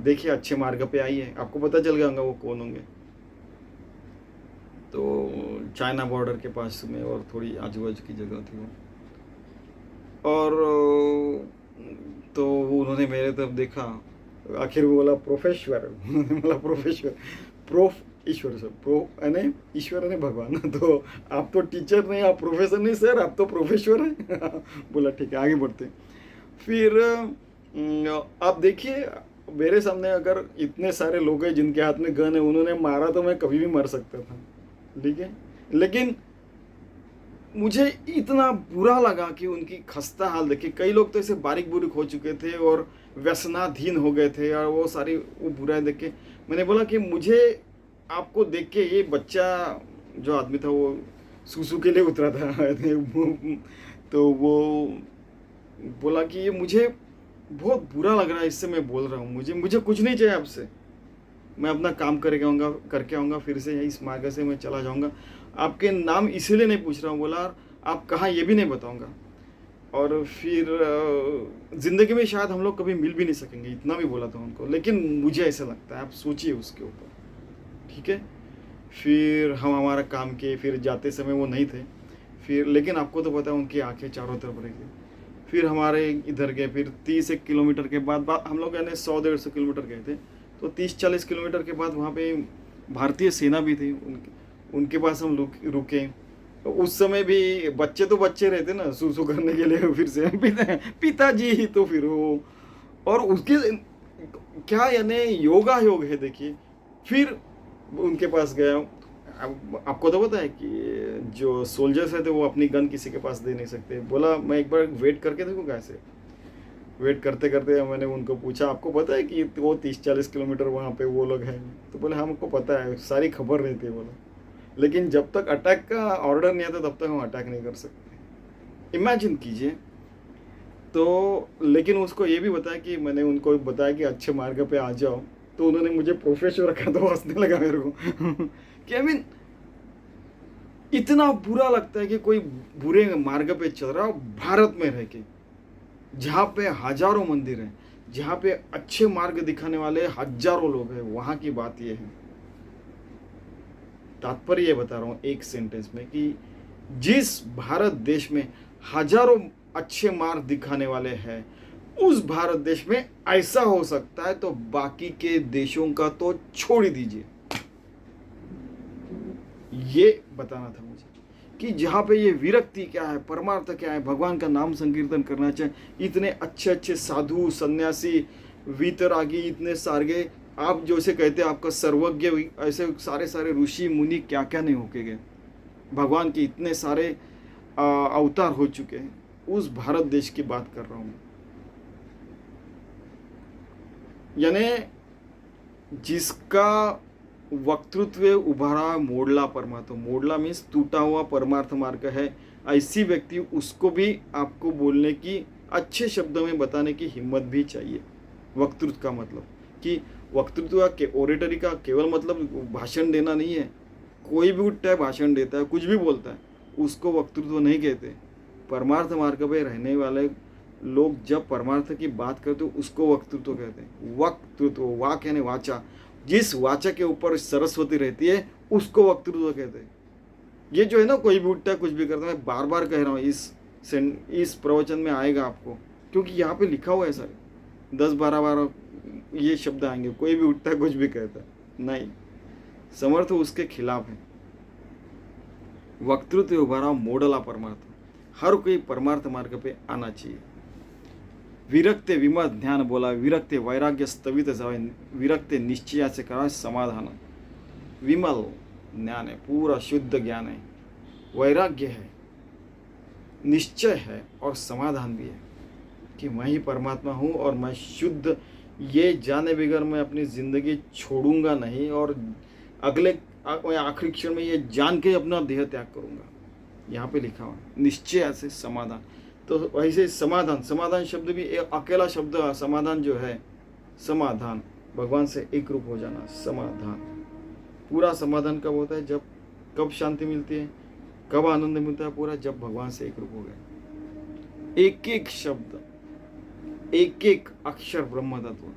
देखिए अच्छे मार्ग पे आइए, आपको पता चल गया होगा वो कौन होंगे। तो चाइना बॉर्डर के पास में और थोड़ी आजू बाजू की जगह थी वो। और तो उन्होंने मेरे तरफ देखा, आखिर वो बोला प्रोफेश्वर बोला प्रोफेश्वर, प्रोफ ईश्वर सर, प्रो यानी ईश्वर यानी भगवान। तो आप तो टीचर नहीं, आप प्रोफेसर नहीं सर, आप तो प्रोफेश्वर हैं। बोला ठीक है आगे बढ़ते। फिर आप देखिए मेरे सामने अगर इतने सारे लोग हैं जिनके हाथ में गन है, उन्होंने मारा तो मैं कभी भी मर सकता था, ठीक है। लेकिन मुझे इतना बुरा लगा कि उनकी खस्ता हाल देखिए। कई लोग तो ऐसे बारीक बुरीक हो चुके थे और व्यसनाधीन हो गए थे, और वो सारी वो बुराई देख के मैंने बोला कि मुझे आपको देख के, ये बच्चा जो आदमी था वो सूसू के लिए उतरा था तो वो बोला कि ये मुझे बहुत बुरा लग रहा है, इससे मैं बोल रहा हूँ, मुझे कुछ नहीं चाहिए आपसे, मैं अपना काम करके आऊँगा, फिर से इस मार्ग से मैं चला जाऊँगा। आपके नाम इसीलिए नहीं पूछ रहा हूँ, बोला आप कहाँ ये भी नहीं बताऊँगा, और फिर ज़िंदगी में शायद हम लोग कभी मिल भी नहीं सकेंगे, इतना भी बोला था उनको। लेकिन मुझे ऐसा लगता है, आप सोचिए उसके ऊपर, ठीक है। फिर हम हमारा काम किए, फिर जाते समय वो नहीं थे, फिर लेकिन आपको तो पता है उनकी आंखें चारों तरफ रही। फिर हमारे इधर गए, फिर 30-1 किलोमीटर के बाद हम लोग यानी 100-150 किलोमीटर गए थे, तो 30-40 किलोमीटर के बाद वहाँ पे भारतीय सेना भी थी, उनके पास हम रुके। तो उस समय भी बच्चे तो बच्चे रहते ना, सूसू करने के लिए, फिर से पिताजी, तो फिर वो, और उसके क्या यानी योगा योग है देखिए। फिर उनके पास गया। आपको तो पता है कि जो सोल्जर्स रहते वो अपनी गन किसी के पास दे नहीं सकते। बोला मैं एक बार वेट करके देखूँ कैसे। वेट करते करते मैंने उनको पूछा आपको पता है कि वो 30-40 किलोमीटर वहाँ पे वो लोग हैं। तो बोले हमको पता है, सारी खबर रहती है। बोला लेकिन जब तक अटैक का ऑर्डर नहीं आता तब तक हम अटैक नहीं कर सकते। इमेजिन कीजिए। तो लेकिन उसको ये भी बताया कि मैंने उनको बताया कि अच्छे मार्ग पे आ जाओ, तो उन्होंने मुझे प्रोफेसर रखा, तो हंसने लगा मेरे को कि आई मीन इतना बुरा लगता है कि कोई बुरे मार्ग पे चल रहा है भारत में रह के, जहाँ पे हजारों मंदिर हैं, जहाँ पे अच्छे मार्ग दिखाने वाले हजारों लोग हैं। वहाँ की बात ये है, तात्पर्य ये बता रहा हूँ एक सेंटेंस में, कि जिस भारत देश में हजारों अच्छे मार्ग दिखाने वाले हैं, उस भारत देश में ऐसा हो सकता है तो बाकी के देशों का तो छोड़ ही दीजिए। ये बताना था मुझे कि जहाँ पे ये विरक्ति क्या है, परमार्थ क्या है, भगवान का नाम संकीर्तन करना चाहिए, इतने अच्छे अच्छे साधु सन्यासी वीतरागी इतने सारे, आप जो से कहते हैं आपका सर्वज्ञ, ऐसे सारे सारे ऋषि मुनि क्या क्या नहीं होके गए, भगवान के इतने सारे अवतार हो चुके हैं। उस भारत देश की बात कर रहा हूँ, यानी जिसका वक्तृत्व उभारा मोडला परमार्थ। मोडला मीन्स टूटा हुआ परमार्थ मार्ग है। ऐसी व्यक्ति, उसको भी आपको बोलने की, अच्छे शब्दों में बताने की हिम्मत भी चाहिए। वक्तृत्व का मतलब कि वक्तृत्व के ओरेटरी का केवल मतलब भाषण देना नहीं है। कोई भी उठता है, भाषण देता है, कुछ भी बोलता है, उसको वक्तृत्व नहीं कहते। परमार्थ मार्ग पे रहने वाले लोग जब परमार्थ की बात करते उसको वक्तृत्व कहते हैं। वक्तृत्व, वाक यानी वाचा, जिस वाचा के ऊपर सरस्वती रहती है उसको वक्तृत्व कहते हैं। ये जो है ना, कोई भी उठता है, कुछ भी करता है, मैं बार बार कह रहा हूँ, इस प्रवचन में आएगा आपको, क्योंकि यहाँ पे लिखा हुआ है सारे 10-12 बार ये शब्द आएंगे। कोई भी उठता है, कुछ भी कहता है, नहीं, समर्थ उसके खिलाफ है। वक्तृत्व उभारा मोडला परमार्थ, हर कोई परमार्थ मार्ग पे आना चाहिए। विरक्ते विमत ध्यान बोला, विरक्ते वैराग्य स्थवित जावे, विरक्ते निश्चया से करा समाधान। विमल ज्ञान है, पूरा शुद्ध ज्ञान है, वैराग्य है, निश्चय है और समाधान भी है कि मैं ही परमात्मा हूँ और मैं शुद्ध, ये जाने बगैर मैं अपनी ज़िंदगी छोड़ूंगा नहीं, और अगले आखिरी क्षण में ये जान के अपना देह त्याग करूंगा। यहाँ पे लिखा हुआ निश्चय से समाधान। तो वैसे समाधान, समाधान शब्द भी एक अकेला शब्द, समाधान जो है, समाधान भगवान से एक रूप हो जाना, समाधान। पूरा समाधान कब होता है? जब, कब शांति मिलती है, कब आनंद मिलता है पूरा? जब भगवान से एक रूप हो गए। एक एक शब्द, एक एक अक्षर ब्रह्म तत्व।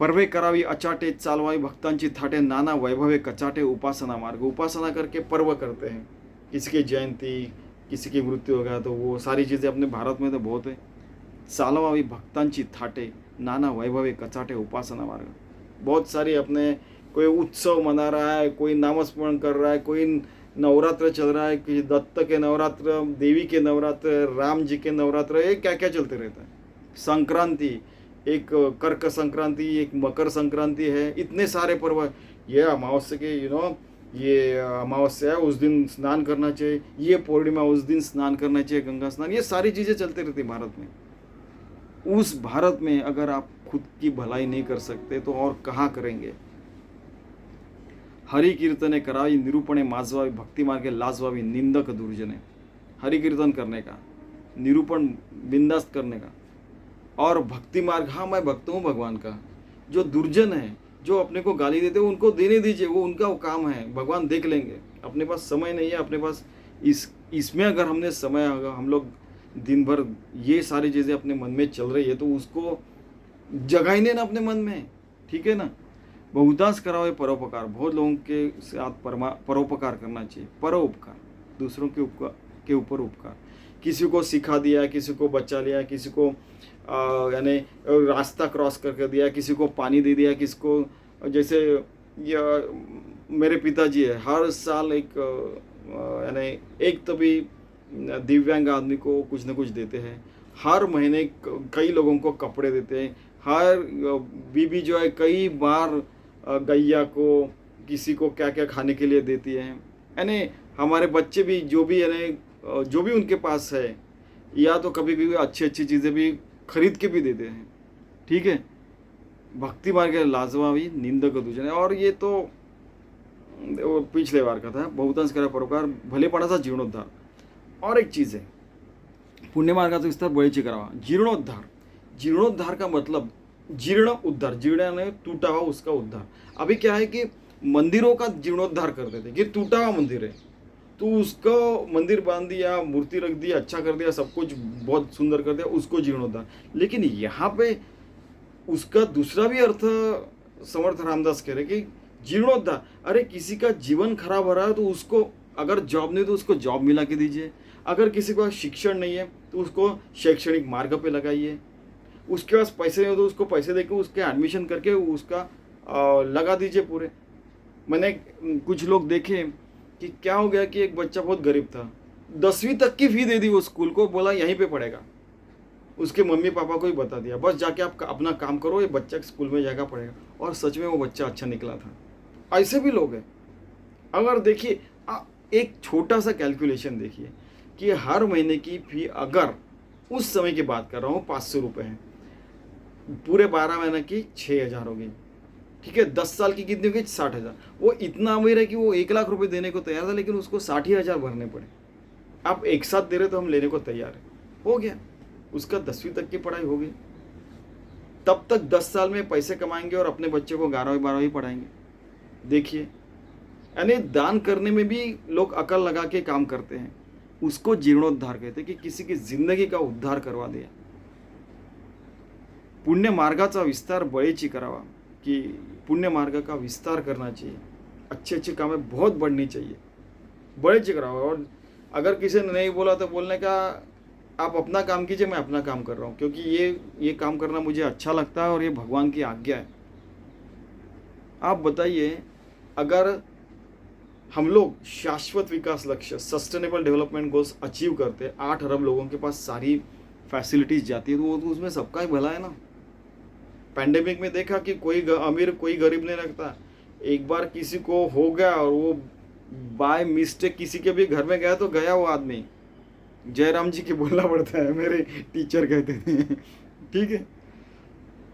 पर्वे करावी अचाटे चालवाई भक्तांची थाटे, नाना वैभवे कचाटे उपासना मार्ग। उपासना करके पर्व करते हैं, किसी की जयंती, किसी की मृत्यु हो गया तो वो सारी चीज़ें अपने भारत में तो बहुत है। चालवावी भक्तांची थाटे, नाना वैभवे कचाटे उपासना मार्ग। बहुत सारी अपने, कोई उत्सव मना रहा है, कोई नामस्मरण कर रहा है, कोई नवरात्र चल रहा है, कि दत्त के नवरात्र, देवी के नवरात्र, राम जी के नवरात्र, ये क्या क्या चलते रहता है। संक्रांति, एक कर्क संक्रांति, एक मकर संक्रांति है, इतने सारे पर्व। ये अमावस्या के ये अमावस्या है, उस दिन स्नान करना चाहिए, ये पूर्णिमा, उस दिन स्नान करना चाहिए, गंगा स्नान, ये सारी चीज़ें चलती रहती भारत में। उस भारत में अगर आप खुद की भलाई नहीं कर सकते तो और कहाँ करेंगे। हरि कीर्तने करावी निरूपणे माजवावी, भक्ति मार्गे लाजवावी, निंदक दुर्जने। हरि कीर्तन करने का, निरूपण बिंदास्त करने का, और भक्ति मार्ग, हाँ मैं भक्त हूँ भगवान का। जो दुर्जन है, जो अपने को गाली देते हैं, उनको देने दीजिए, वो उनका काम है, भगवान देख लेंगे। अपने पास समय नहीं है, अपने पास इसमें अगर हमने समय, अगर हम लोग दिन भर ये सारी चीज़ें अपने मन में चल रही है तो उसको जगाइए ना अपने मन में, ठीक है ना। बहुतांश करावे परोपकार, बहुत लोगों के साथ परोपकार करना चाहिए। परोपकार, दूसरों के ऊपर उपकार। किसी को सिखा दिया, किसी को बचा लिया, किसी को यानी रास्ता क्रॉस करके दिया, किसी को पानी दे दिया, किसी को, जैसे मेरे पिताजी है, हर साल एक यानी एक तो भी दिव्यांग आदमी को कुछ न कुछ देते हैं। हर महीने कई लोगों को कपड़े देते हैं। हर बीबी जो है कई बार गैया को, किसी को क्या क्या खाने के लिए देती है। यानी हमारे बच्चे भी जो भी, यानी जो भी उनके पास है, या तो कभी कभी अच्छी अच्छी चीज़ें भी खरीद के भी देते हैं, ठीक है। भक्ति मार्ग लाजवावी, निंदक दुजने। और ये तो पिछले बार का था। बहुतांश करा परोपकार, भलेपणाचा जीर्णोद्धार। और एक चीज़ है, पुण्य मार्गाचा विस्तार बळीची करावा। जीर्णोद्धार, जीर्णोद्धार का मतलब जीर्ण उद्धार, जीर्ण ने टूटा हुआ, उसका उद्धार। अभी क्या है कि मंदिरों का जीर्णोद्धार करते थे, कि टूटा हुआ मंदिर है तो उसको मंदिर बांध दिया, मूर्ति रख दी, अच्छा कर दिया, सब कुछ बहुत सुंदर कर दिया, उसको जीर्णोद्धार। लेकिन यहाँ पे उसका दूसरा भी अर्थ समर्थ रामदास कह रहे कि जीर्णोद्धार, अरे किसी का जीवन खराब हो रहा है तो उसको, अगर जॉब नहीं तो उसको जॉब मिला के दीजिए, अगर किसी को शिक्षण नहीं है तो उसको शैक्षणिक मार्ग पे लगाइए, उसके पास पैसे नहीं हो तो उसको पैसे देकर उसके एडमिशन करके उसका लगा दीजिए पूरे। मैंने कुछ लोग देखे कि क्या हो गया कि एक बच्चा बहुत गरीब था, 10वीं तक की फी दे दी वो स्कूल को, बोला यहीं पे पढ़ेगा, उसके मम्मी पापा को ही बता दिया बस जाके आप अपना काम करो, ये बच्चा स्कूल में जाकर पढ़ेगा। और सच में वो बच्चा अच्छा निकला था। ऐसे भी लोग हैं। अगर देखिए, एक छोटा सा कैलकुलेशन देखिए कि हर महीने की फी, अगर उस समय की बात कर रहा हूँ, 500 रुपये है, पूरे 12 महीने की 6000 हो गई, ठीक है, 10 साल की कितनी हो गई, 60,000। वो इतना अमीर है कि वो 1 लाख रुपए देने को तैयार था, लेकिन उसको 60,000 भरने पड़े। आप एक साथ दे रहे तो हम लेने को तैयार है। हो गया, उसका 10वीं तक की पढ़ाई हो गई। तब तक 10 साल में पैसे कमाएंगे और अपने बच्चे को 11वीं 12वीं पढ़ाएंगे। देखिए, यानी दान करने में भी लोग अकल लगा के काम करते हैं। उसको जीर्णोद्धार कहते हैं, कि किसी की जिंदगी का उद्धार करवा दिया। पुण्य मार्गाचा विस्तार बळीची करावा, कि पुण्य मार्ग का विस्तार करना चाहिए, अच्छे अच्छे कामें बहुत बढ़नी चाहिए, बड़े करावा। और अगर किसी ने नहीं बोला तो बोलने का, आप अपना काम कीजिए, मैं अपना काम कर रहा हूँ, क्योंकि ये काम करना मुझे अच्छा लगता है और ये भगवान की आज्ञा है। आप बताइए, अगर हम लोग शाश्वत विकास लक्ष्य, सस्टेनेबल डेवलपमेंट गोल्स अचीव करते, 8 अरब लोगों के पास सारी फैसिलिटीज जाती है, तो वो तो उसमें सबका ही भला है ना। पैंडेमिक में देखा कि कोई अमीर कोई गरीब नहीं रखता। एक बार किसी को हो गया और वो बाय मिस्टेक किसी के भी घर में गया तो गया वो आदमी। जयराम जी के बोलना पड़ता है, मेरे टीचर कहते थे। ठीक है,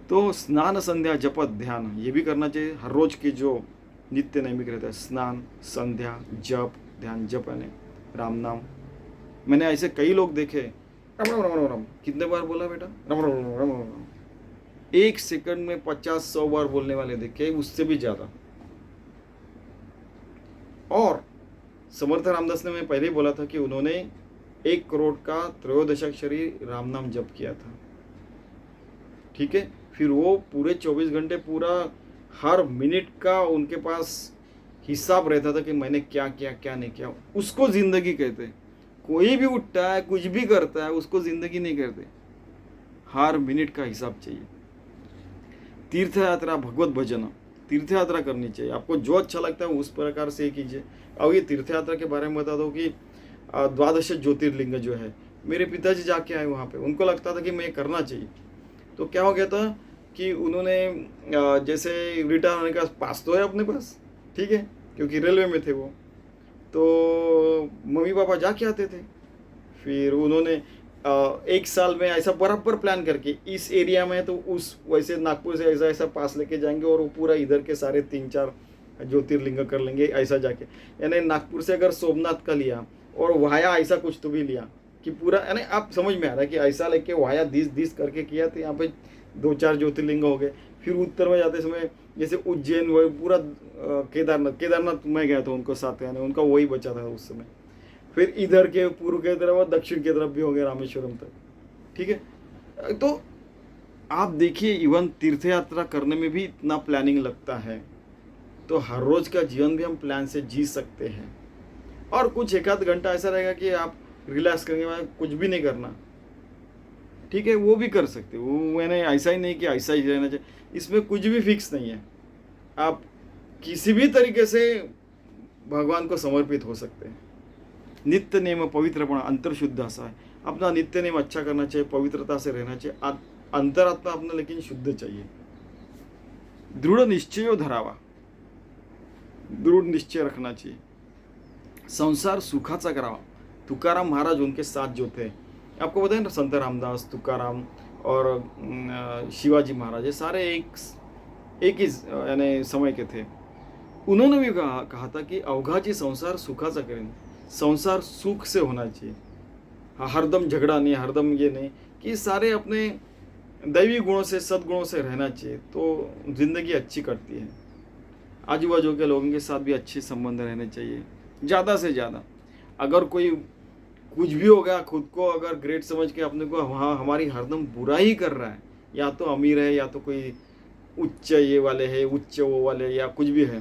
तो स्नान संध्या जपत ध्यान ये भी करना चाहिए। हर रोज की जो नित्य नैमिक रहता है, स्नान संध्या जप ध्यान, जप यानी राम नाम। मैंने ऐसे कई लोग देखे, रम रम रम रम रम, कितने बार बोला बेटा, रम रम रम रम रम, 1 सेकंड में 50-100 बार बोलने वाले देखे, उससे भी ज्यादा। और समर्थ रामदास ने, मैं पहले ही बोला था कि उन्होंने 1 करोड़ का त्रयोदशाक्षरी राम नाम जप किया था। ठीक है, फिर वो पूरे 24 घंटे पूरा हर मिनट का उनके पास हिसाब रहता था कि मैंने क्या किया क्या नहीं किया। उसको जिंदगी कहते। कोई भी उठता है कुछ भी करता है, उसको जिंदगी नहीं कहते। हर मिनट का हिसाब चाहिए। तीर्थ यात्रा, भगवत भजन, तीर्थ यात्रा करनी चाहिए। आपको जो अच्छा लगता है उस प्रकार से कीजिए। अब ये तीर्थ यात्रा के बारे में बता दो कि 12 ज्योतिर्लिंग जो है, मेरे पिताजी जाके आए वहाँ पे, उनको लगता था कि मैं करना चाहिए। तो क्या हो गया था कि उन्होंने जैसे रिटायर होने का पास तो है अपने पास, ठीक है, क्योंकि रेलवे में थे वो, तो मम्मी पापा जाके आते थे। फिर उन्होंने 1 साल में ऐसा बराबर प्लान करके, इस एरिया में तो उस वैसे नागपुर से ऐसा ऐसा पास लेके जाएंगे और वो पूरा इधर के सारे 3-4 ज्योतिर्लिंग कर लेंगे ऐसा जाके। यानी नागपुर से अगर सोमनाथ का लिया और वाया ऐसा कुछ तो भी लिया कि पूरा, यानी आप समझ में आ रहा है कि ऐसा लेके वाया दिस करके किया, तो यहाँ पे 2-4 ज्योतिर्लिंग हो गए। फिर उत्तर में जाते समय जैसे उज्जैन, वो पूरा केदारनाथ मैं गया था उनको साथ, यानी उनका वही बचा था उस समय। फिर इधर के पूर्व की तरफ और दक्षिण की तरफ भी हो गया रामेश्वरम तक। ठीक है, तो आप देखिए, इवन तीर्थ यात्रा करने में भी इतना प्लानिंग लगता है, तो हर रोज का जीवन भी हम प्लान से जी सकते हैं। और कुछ 1-आध घंटा ऐसा रहेगा कि आप रिलैक्स करेंगे, कुछ भी नहीं करना, ठीक है, वो भी कर सकते हो। वो मैंने ऐसा ही नहीं कि ऐसा ही रहना चाहिए, इसमें कुछ भी फिक्स नहीं है। आप किसी भी तरीके से भगवान को समर्पित हो सकते हैं। नित्य नेम पवित्रपणा, अंतर शुद्ध असा है। अपना नित्य नेम अच्छा करना चाहिए, पवित्रता से रहना चाहिए, अंतरात्मा अपना लेकिन शुद्ध चाहिए। दृढ़ निश्चय धरावा, दृढ़ निश्चय रखना चाहिए। संसार सुखाचा करावा। तुकाराम महाराज उनके साथ जो थे, आपको बताएं ना, संत रामदास, तुकाराम और शिवाजी महाराज, ये सारे एक ही यानी समय के थे। उन्होंने भी कहा था कि अवघाची संसार सुखाचा करें, संसार सुख से होना चाहिए, हरदम झगड़ा नहीं, हरदम ये नहीं, कि सारे अपने दैवी गुणों से, सद्गुणों से रहना चाहिए, तो जिंदगी अच्छी कटती है। आजू बाजू के लोगों के साथ भी अच्छे संबंध रहने चाहिए, ज़्यादा से ज़्यादा। अगर कोई कुछ भी हो गया, खुद को अगर ग्रेट समझ के अपने को हाँ हमारी हरदम बुरा ही कर रहा है, या तो अमीर है या तो कोई उच्च ये वाले है, उच्च वो वाले, या कुछ भी है,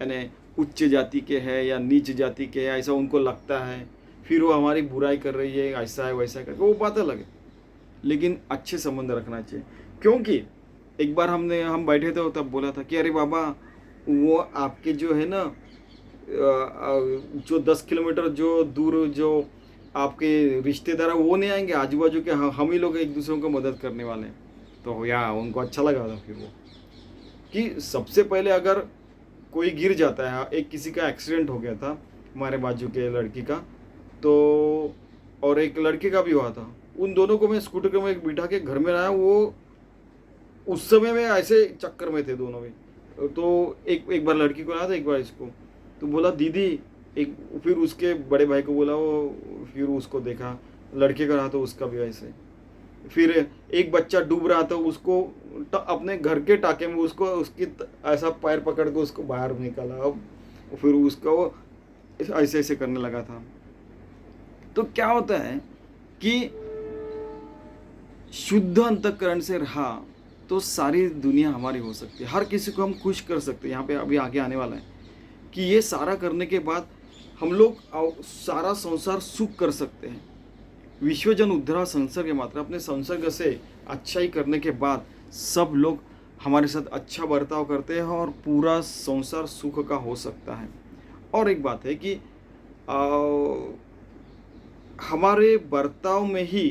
यानी उच्च जाति के है या नीच जाति के है, ऐसा उनको लगता है, फिर वो हमारी बुराई कर रही है, ऐसा है वैसा करके, वो बात अलग है। लेकिन अच्छे संबंध रखना चाहिए। क्योंकि एक बार हम बैठे थे तब बोला था कि अरे बाबा, वो आपके जो है ना, जो 10 किलोमीटर जो दूर जो आपके रिश्तेदार है वो नहीं आएंगे, आजू बाजू के हम ही लोग एक दूसरे को मदद करने वाले हैं। तो यार उनको अच्छा लगा था फिर वो, कि सबसे पहले अगर कोई गिर जाता है, एक किसी का एक्सीडेंट हो गया था हमारे बाजू के लड़की का, तो और एक लड़के का भी हुआ था, उन दोनों को मैं स्कूटर में बिठा के घर में लाया। वो उस समय में ऐसे चक्कर में थे दोनों भी, तो एक एक बार लड़की को आया था, एक बार इसको, तो बोला दीदी, एक फिर उसके बड़े भाई को बोला, वो फिर उसको देखा, लड़के का रहा तो उसका भी ऐसे। फिर एक बच्चा डूब रहा था, उसको अपने घर के टाके में उसको उसकी ऐसा पैर पकड़ के उसको बाहर निकाला। अब फिर उसका वो ऐसे ऐसे करने लगा था। तो क्या होता है कि शुद्ध अंतःकरण से रहा तो सारी दुनिया हमारी हो सकती है, हर किसी को हम खुश कर सकते हैं। यहाँ पे अभी आगे आने वाला है कि ये सारा करने के बाद हम लोग सारा संसार सुख कर सकते हैं। विश्वजन उद्धरा संसर्ग मात्र, अपने संसर्ग से अच्छाई करने के बाद सब लोग हमारे साथ अच्छा बर्ताव करते हैं और पूरा संसार सुख का हो सकता है। और एक बात है कि हमारे बर्ताव में ही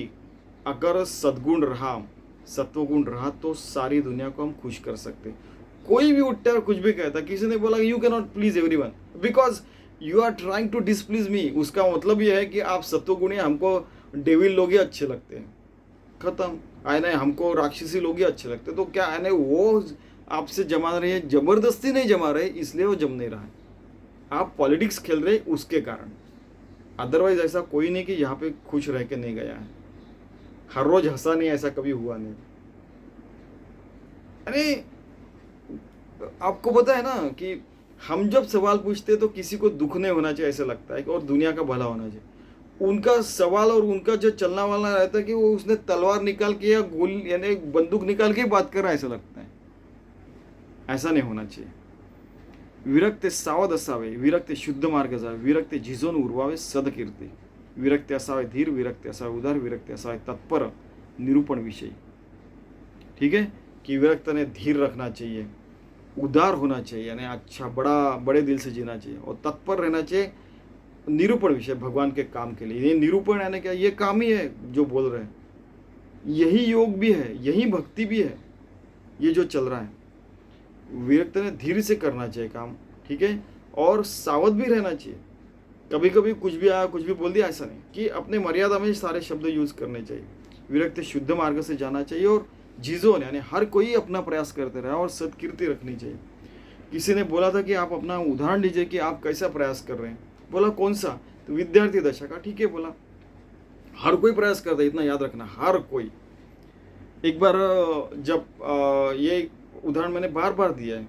अगर सद्गुण रहा, सत्वगुण रहा, तो सारी दुनिया को हम खुश कर सकते। कोई भी उठता है और कुछ भी कहता है, किसी ने बोला you can not please everyone because you are trying to displease me, उसका मतलब यह है कि आप सत्वगुणी, हमको डेविल लोग ही अच्छे लगते हैं, खत्म। आए नहीं, हमको राक्षसी लोग ही अच्छे लगते हैं। तो क्या है ना, वो आपसे जमा रहे हैं, जबरदस्ती नहीं जमा रहे, इसलिए वो जम नहीं रहा है। आप पॉलिटिक्स खेल रहे उसके कारण, अदरवाइज ऐसा कोई नहीं कि यहाँ पे खुश रह के नहीं गया है, हर रोज हंसा नहीं, ऐसा कभी हुआ नहीं। अरे आपको पता है ना कि हम जब सवाल पूछते हैं तो किसी को दुख नहीं होना चाहिए ऐसा लगता है, और दुनिया का भला होना चाहिए। उनका सवाल और उनका जो चलना वाला रहता है कि वो उसने तलवार निकाल के या गोली यानी बंदूक निकाल के बात कर रहा है ऐसा लगता है, ऐसा नहीं होना चाहिए। विरक्ते सावध असावे, विरक्ते शुद्ध मार्ग जावे, विरक्ते झिजून उरवावे सदकीर्ती, विरक्ते असावे धीर, विरक्ते असावे उदार, विरक्ते असावे तत्पर निरूपण विषयी। ठीक है कि विरक्त ने धीर रखना चाहिए, उदार होना चाहिए यानी अच्छा बड़े दिल से जीना चाहिए, और तत्पर रहना चाहिए निरूपण विषय, भगवान के काम के लिए। ये निरूपण यानी क्या, ये काम ही है जो बोल रहे हैं, यही योग भी है, यही भक्ति भी है, ये जो चल रहा है। विरक्त ने धीरे से करना चाहिए काम, ठीक है, और सावध भी रहना चाहिए। कभी कभी कुछ भी आया, कुछ भी बोल दिया, ऐसा नहीं, कि अपने मर्यादा में सारे शब्द यूज करने चाहिए। विरक्त शुद्ध मार्ग से जाना चाहिए, और जीजोन यानी हर कोई अपना प्रयास करते रहे, और सत्कीर्ति रखनी चाहिए। किसी ने बोला था कि आप अपना उदाहरण दीजिए कि आप कैसा प्रयास कर रहे हैं। बोला कौन सा, तो विद्यार्थी दशा का। ठीक है, बोला हर कोई प्रयास करता है, इतना याद रखना, हर कोई। एक बार जब ये उदाहरण मैंने बार बार दिया है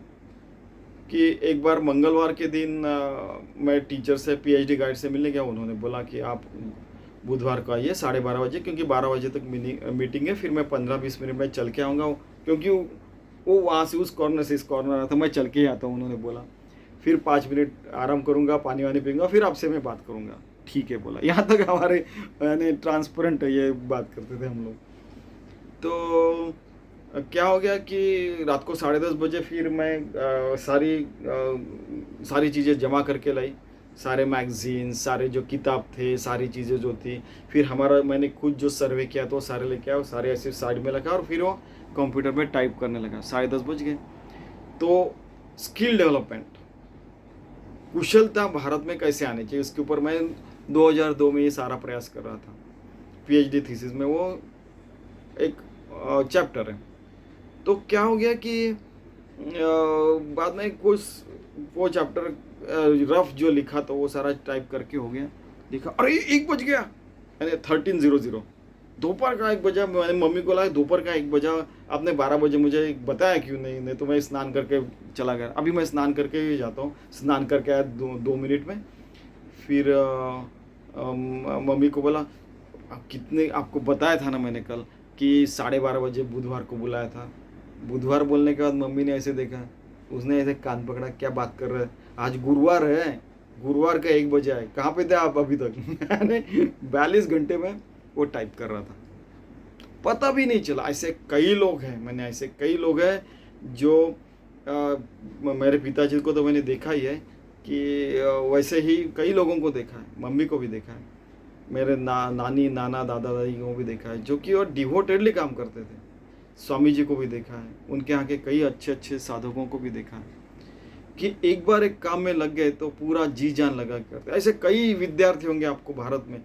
कि एक बार मंगलवार के दिन मैं टीचर से, पीएचडी गाइड से मिलने गया। उन्होंने बोला कि आप बुधवार को आइए 12:30 बजे, क्योंकि 12 बजे तक मीटिंग है, फिर मैं 15-20 मिनट में चल के आऊँगा, क्योंकि वो वहाँ से उस कॉर्नर से इस कॉर्नर आता, मैं चल के ही आता हूँ। उन्होंने बोला फिर 5 मिनट आराम करूँगा, पानी वानी पीऊँगा, फिर आपसे मैं बात करूँगा। ठीक है बोला। यहाँ तक हमारे यानी ट्रांसपेरेंट है, ये बात करते थे हम लोग। तो क्या हो गया कि रात को 10:30 बजे फिर मैं सारी चीज़ें जमा करके लाई, सारे मैगजीन, सारे जो किताब थे, सारी चीज़ें जो थी। फिर हमारा मैंने खुद जो सर्वे किया तो सारे लेके आया, सारे ऐसे साइड में लगा, और फिर वो कंप्यूटर पे टाइप करने लगा। 10:30 बज गए। तो स्किल डेवलपमेंट, कुशलता भारत में कैसे आनी चाहिए, उसके ऊपर मैं 2002 में ये सारा प्रयास कर रहा था। पीएचडी थीसिस में वो एक चैप्टर है। तो क्या हो गया कि बाद में कुछ वो चैप्टर रफ जो लिखा तो वो सारा टाइप करके हो गया, लिखा, अरे 1 बज गया, यानी 13:00, दोपहर का 1 बजा। मैंने मम्मी को लगा दोपहर का 1 बजा, आपने 12 बजे मुझे बताया क्यों नहीं तो मैं स्नान करके चला गया। अभी मैं स्नान करके ही जाता हूँ, स्नान करके आया 2 मिनट में। फिर मम्मी को बोला कितने, आपको बताया था ना मैंने कल कि 12:30 बजे बुधवार को बुलाया था। बुधवार बोलने के बाद मम्मी ने ऐसे देखा, उसने ऐसे कान पकड़ा, क्या बात कर रहे हैं, आज गुरुवार है, गुरुवार का 1 बजे आए, कहाँ पे थे आप अभी तक। यानी 42 घंटे में वो टाइप कर रहा था, पता भी नहीं चला। ऐसे कई लोग हैं, मैंने ऐसे कई लोग हैं जो मेरे पिताजी को तो मैंने देखा ही है कि वैसे ही कई लोगों को देखा है, मम्मी को भी देखा है, मेरे नानी नाना दादा दादी को भी देखा है, जो कि और डिवोटेडली काम करते थे। स्वामी जी को भी देखा है, उनके यहाँ के कई अच्छे अच्छे साधकों को भी देखा है कि एक बार एक काम में लग गए तो पूरा जी जान लगा करते। ऐसे कई विद्यार्थी होंगे आपको भारत में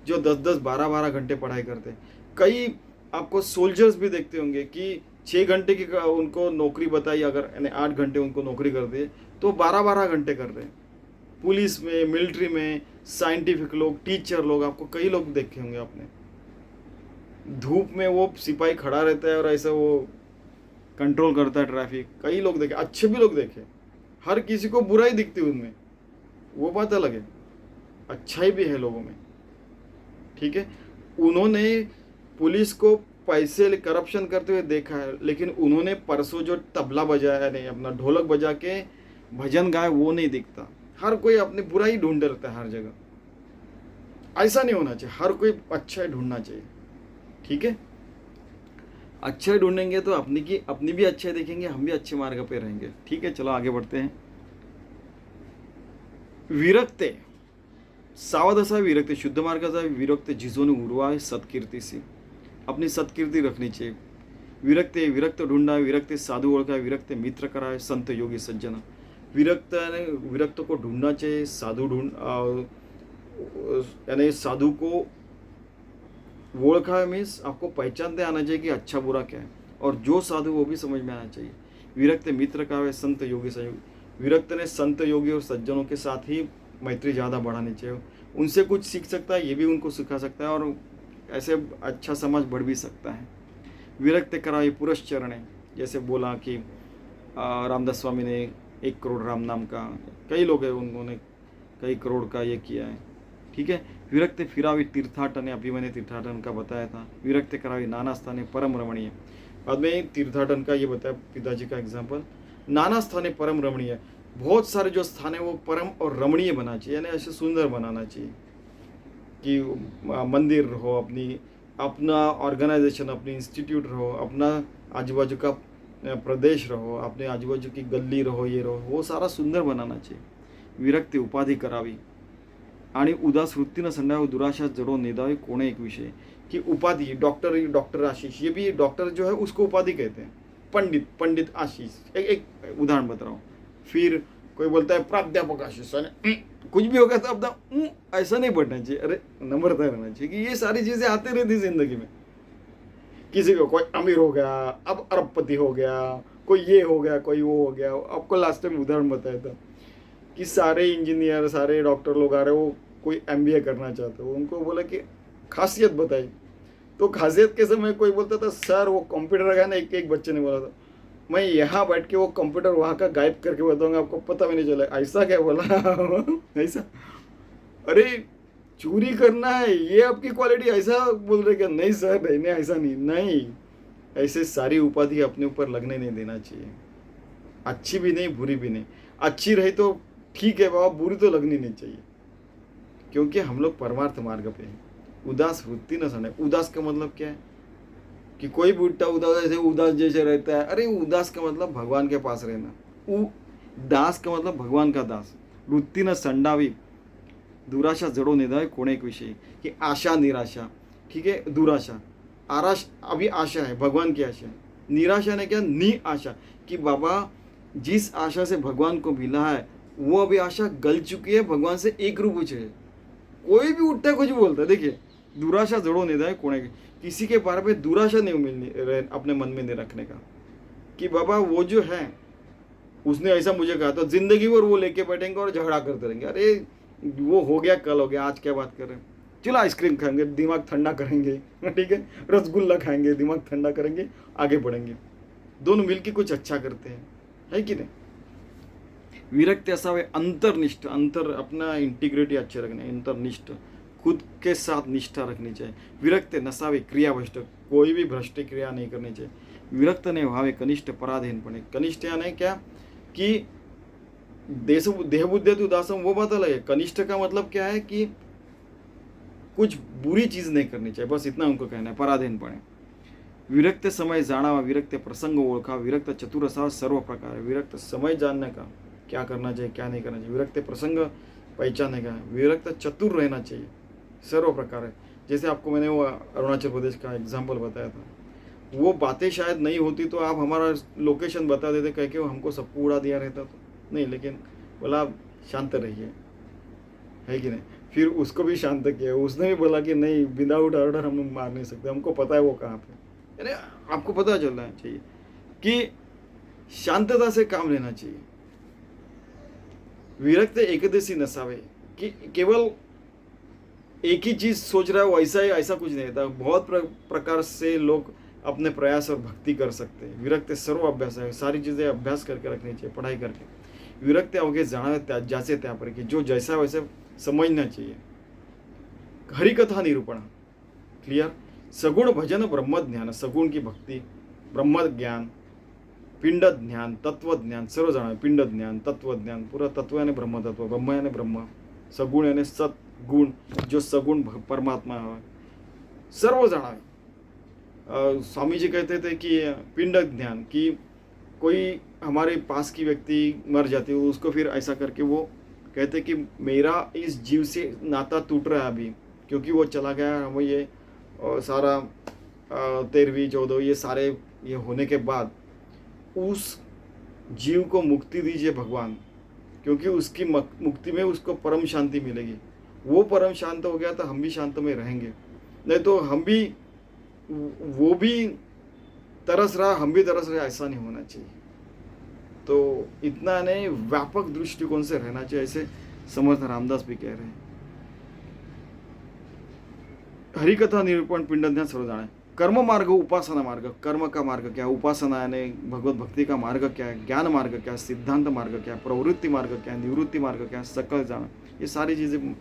जो 10-10 12-12 घंटे पढ़ाई करते। कई आपको सोल्जर्स भी देखते होंगे कि 6 घंटे की उनको नौकरी बताई, अगर यानी 8 घंटे उनको नौकरी कर दिए तो 12-12 घंटे कर रहे हैं। पुलिस में, मिलिट्री में, साइंटिफिक लोग, टीचर लोग, आपको कई लोग देखे होंगे आपने। धूप में वो सिपाही खड़ा रहता है और ऐसे वो कंट्रोल करता है ट्रैफिक। कई लोग देखे, अच्छे भी लोग देखे। हर किसी को बुराई दिखती उनमें, वो बात अलग है, अच्छाई भी है लोगों में। ठीक है, उन्होंने पुलिस को पैसे करप्शन करते हुए देखा है, लेकिन उन्होंने परसों जो तबला बजाया, नहीं अपना ढोलक बजा के भजन गाए, वो नहीं दिखता। हर कोई अपनी बुराई ढूंढ रहता है हर जगह। ऐसा नहीं होना चाहिए, हर कोई अच्छा ढूंढना चाहिए। ठीक है, अच्छा ढूंढेंगे तो अपनी भी अच्छे देखेंगे, हम भी अच्छे मार्ग पे रहेंगे। ठीक है, चलो आगे बढ़ते हैं। विरक्ते, सावध असावे विरक्ते, शुद्ध मार्गाचा विरक्ते जिजोने उरवावे सत्कीर्तीसी, अपनी सत्कीर्ती रखनी चाहिए। विरक्ते, विरक्त ढूंढा, विरक्ते साधु ओळखा, विरक्ते मित्र करावे, संत योगी सज्जन। विरक्त को ढूंढना चाहिए, साधु यानी साधु को ओळखा है, मीन्स आपको पहचानते आना चाहिए कि अच्छा बुरा क्या है, और जो साधु वो भी समझ में आना चाहिए। विरक्त मित्र का है, संत योगी संयोग। विरक्त ने संत योगी और सज्जनों के साथ ही मैत्री ज़्यादा बढ़ानी चाहिए। उनसे कुछ सीख सकता है, ये भी उनको सिखा सकता है, और ऐसे अच्छा समाज बढ़ भी सकता है। विरक्त कराए पुरश्चरण है, जैसे बोला कि रामदास स्वामी ने 1 करोड़ राम नाम का, कई लोग हैं उन्होंने कई करोड़ का ये किया है। ठीक है, विरक्त फिरावी तीर्थाटन, अभी मैंने तीर्थाटन का बताया था। विरक्त करावी नाना स्थाने परम रमणीय, बाद में तीर्थाटन का ये बताया पिताजी का एग्जाम्पल। नाना स्थाने परम रमणीय, बहुत सारे जो स्थान है वो परम और रमणीय बना चाहिए, यानी ऐसे सुंदर बनाना चाहिए कि मंदिर रहो, अपना ऑर्गेनाइजेशन, अपनी इंस्टीट्यूट रहो, अपना आजू बाजू का प्रदेश रहो, अपने आजू बाजू की गली रहो, ये रहो, वो सारा सुंदर बनाना चाहिए। विरक्ती उपाधी करावी आणि उदास वृत्तीनं संडावे, दुराशा जडो नेदावे कोणे एक विषय, कि उपाधि डॉक्टर आशीष, ये भी डॉक्टर जो है उसको उपाधि कहते हैं। पंडित आशीष, एक उदाहरण बता रहा हूँ। फिर कोई बोलता है प्राध्यापक आशीष, कुछ भी होगा तो अपना ऐसा नहीं बढ़ना चाहिए, अरे नम्रता रहना चाहिए कि ये सारी चीजें आती रहती जिंदगी में। किसी को कोई अमीर हो गया, अब अरबपति हो गया, कोई ये हो गया, कोई वो हो गया। आपको लास्ट टाइम उदाहरण बताया था कि सारे इंजीनियर, सारे डॉक्टर लोग आ रहे, वो कोई MBA करना चाहते हो, उनको बोला कि खासियत बताई, तो खासियत के समय कोई बोलता था सर वो कंप्यूटर का ना, एक बच्चे ने बोला था मैं यहाँ बैठ के वो कंप्यूटर वहाँ का गायब करके बताऊंगा, आपको पता भी नहीं चला। ऐसा क्या बोला ऐसा, अरे चोरी करना है ये आपकी क्वालिटी, ऐसा बोल रहे क्या? नहीं सर, नहीं ऐसा नहीं, ऐसे सारी उपाधि अपने ऊपर लगने नहीं देना चाहिए। अच्छी भी नहीं, बुरी भी नहीं। अच्छी रही तो ठीक है बाबा, बुरी तो लगनी नहीं चाहिए, क्योंकि हम लोग परमार्थ मार्ग पे हैं। उदास वृत्ति न सने, उदास का मतलब क्या है कि कोई बुढ़ा उदास जैसे रहता है, अरे उदास का मतलब भगवान के पास रहना। दास का मतलब भगवान का दास। वृत्ति न संडावी, दुराशा जड़ो नेदावे कोणे एक विषय, कि आशा निराशा। ठीक है, दुराशा, अभी आशा है, भगवान की आशा है। निराशा ने क्या, नि आशा, कि बाबा जिस आशा से भगवान को मिला है वो अभी आशा गल चुकी है, भगवान से एक रूप हो चुके। कोई भी उठता है कुछ बोलता है, देखिए दुराशा जड़ो नेदावे कोणे, किसी के बारे में दुराशा नहीं मिलनी, अपने मन में नहीं रखने का कि बाबा वो जो है उसने ऐसा मुझे कहा, तो जिंदगी भर वो लेके बैठेंगे और झगड़ा करते रहेंगे। अरे वो हो गया, कल हो गया, आज क्या बात कर रहे हैं? चलो आइसक्रीम खाएंगे, दिमाग ठंडा करेंगे, ठीक है, रसगुल्ला खाएंगे, दिमाग ठंडा करेंगे, आगे बढ़ेंगे, दोनों मिलके कुछ अच्छा करते हैं, है कि नहीं? विरक्त असावे अंतर्निष्ठ, अंतर अपना इंटीग्रिटी अच्छे रखने, अंतर्निष्ठ, खुद के साथ निष्ठा रखनी चाहिए। विरक्त नसावे क्रियाभ्रष्ट, कोई भी भ्रष्ट क्रिया नहीं करनी चाहिए। विरक्त ने भावे कनिष्ठ पराधीनपणे, कनिष्ठ यानी क्या कि देहबुद्धि उदासम, वो बात अलग है। कनिष्ठ का मतलब क्या है कि कुछ बुरी चीज नहीं करनी चाहिए, बस इतना उनको कहना है, पराधीनपणे। विरक्त समय जानावा, विरक्त प्रसंग ओळखा, विरक्त चतुर असावा सर्व प्रकार, विरक्त समय जानने का क्या करना चाहिए क्या नहीं करना चाहिए, विरक्त प्रसंग पहचानने का, विरक्त चतुर रहना चाहिए सर्व प्रकार है। जैसे आपको मैंने वो अरुणाचल प्रदेश का एग्जाम्पल बताया था, वो बातें शायद नहीं होती तो आप हमारा लोकेशन बता देते, कह के हमको सबको उड़ा दिया रहता तो नहीं, लेकिन बोला शांत रहिए, है कि नहीं? फिर उसको भी शांत किया, उसने भी बोला कि नहीं विदाउट ऑर्डर हम मार नहीं सकते, हमको पता है वो कहाँ पे, यानी आपको पता चलना चाहिए। कि शांतता से काम लेना चाहिए। विरक्त एकदशी नसावे, कि केवल एक ही चीज सोच रहा है वैसा ही, ऐसा कुछ नहीं था। बहुत प्रकार से लोग अपने प्रयास और भक्ति कर सकते हैं। विरक्त सर्व अभ्यास है, सारी चीजें अभ्यास करके रखनी चाहिए, पढ़ाई करके। विरक्त अवघे जाना जाचे त्या पर, कि जो जैसा वैसे समझना चाहिए। हरिकथा निरूपण, क्लियर। सगुण भजन ब्रह्म ज्ञान, सगुण की भक्ति, ब्रह्म ज्ञान, पिंड ज्ञान, तत्व ज्ञान, सर्व जाना। पिंड ज्ञान, तत्व ज्ञान, पूरा तत्व यानी ब्रह्म तत्व, ब्रह्म यानी ब्रह्म, सगुण यानी सतगुण, जो सगुण परमात्मा है, सर्व जाना। स्वामी जी कहते थे कि पिंड ज्ञान, कि कोई हमारे पास की व्यक्ति मर जाती है, उसको फिर ऐसा करके वो कहते कि मेरा इस जीव से नाता टूट रहा है अभी, क्योंकि वो चला गया। वो ये सारा 13वीं 14वीं ये सारे ये होने के बाद उस जीव को मुक्ति दीजिए भगवान, क्योंकि उसकी मुक्ति में उसको परम शांति मिलेगी। वो परम शांत हो गया तो हम भी शांत में रहेंगे, नहीं तो हम भी, वो भी तरस रहा हम भी तरस रहे, ऐसा नहीं होना चाहिए। तो इतना नहीं, व्यापक दृष्टिकोण से रहना चाहिए, ऐसे समर्थ रामदास भी कह रहे हैं। हरिकथा निरूपण, पिंड ज्ञान, सर्व जाने। कर्म मार्ग, उपासना मार्ग, कर्म का मार्ग क्या है, उपासना यानी भगवत भक्ति का मार्ग क्या है, ज्ञान मार्ग क्या है, सिद्धांत मार्ग क्या है, प्रवृत्ति मार्ग क्या है, निवृत्ति मार्ग क्या है, सकल जाना, ये सारी चीजें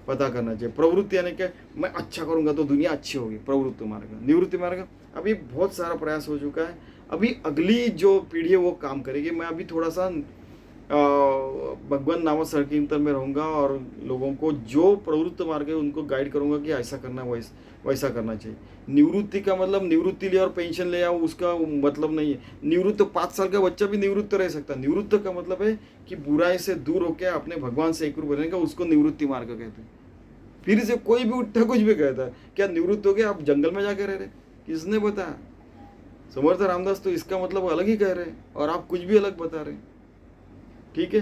पता करना चाहिए। प्रवृत्ति यानी क्या, मैं अच्छा करूंगा तो दुनिया अच्छी होगी, प्रवृत्ति मार्ग। निवृत्ति मार्ग, अभी बहुत सारा प्रयास हो चुका है, अभी अगली जो पीढ़ी है वो काम करेगी। मैं अभी थोड़ा सा भगवान नाम संकीर्तन में रहूँगा और लोगों को जो प्रवृत्त मार्ग है उनको गाइड करूँगा कि ऐसा करना, वैसा करना चाहिए। निवृत्ति का मतलब निवृत्ति ले और पेंशन ले आओ, उसका मतलब नहीं है। निवृत्त 5 साल का बच्चा भी निवृत्त रह सकता है। निवृत्त का मतलब है कि बुराई से दूर होकर अपने भगवान से एक रूप रहने का, उसको निवृत्ति मार्ग कहते हैं। फिर से कोई भी उठता कुछ भी कहता है, क्या निवृत्त हो गया आप जंगल में जाके रह रहे, किसने बताया? समर्थ रामदास तो इसका मतलब अलग ही कह रहे हैं और आप कुछ भी अलग बता रहे हैं। ठीक है।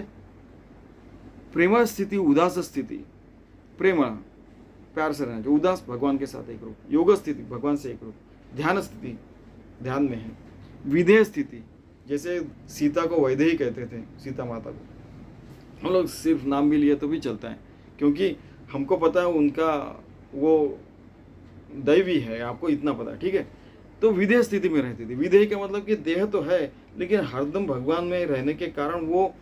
प्रेम स्थिति, उदास स्थिति, प्रेम प्यार से रहना चाहिए, उदास भगवान के साथ एक रूप, योग स्थिति भगवान से एक रूप, ध्यान स्थिति ध्यान में है, विधेय स्थिति, जैसे सीता को वैदेही कहते थे, सीता माता को हम लोग सिर्फ नाम भी लिए तो भी चलता है, क्योंकि हमको पता है उनका वो दैवी है, आपको इतना पता है। ठीक है। तो विधेय स्थिति में रहती थी। विधेय का मतलब कि देह तो है लेकिन हरदम भगवान में रहने के कारण वो,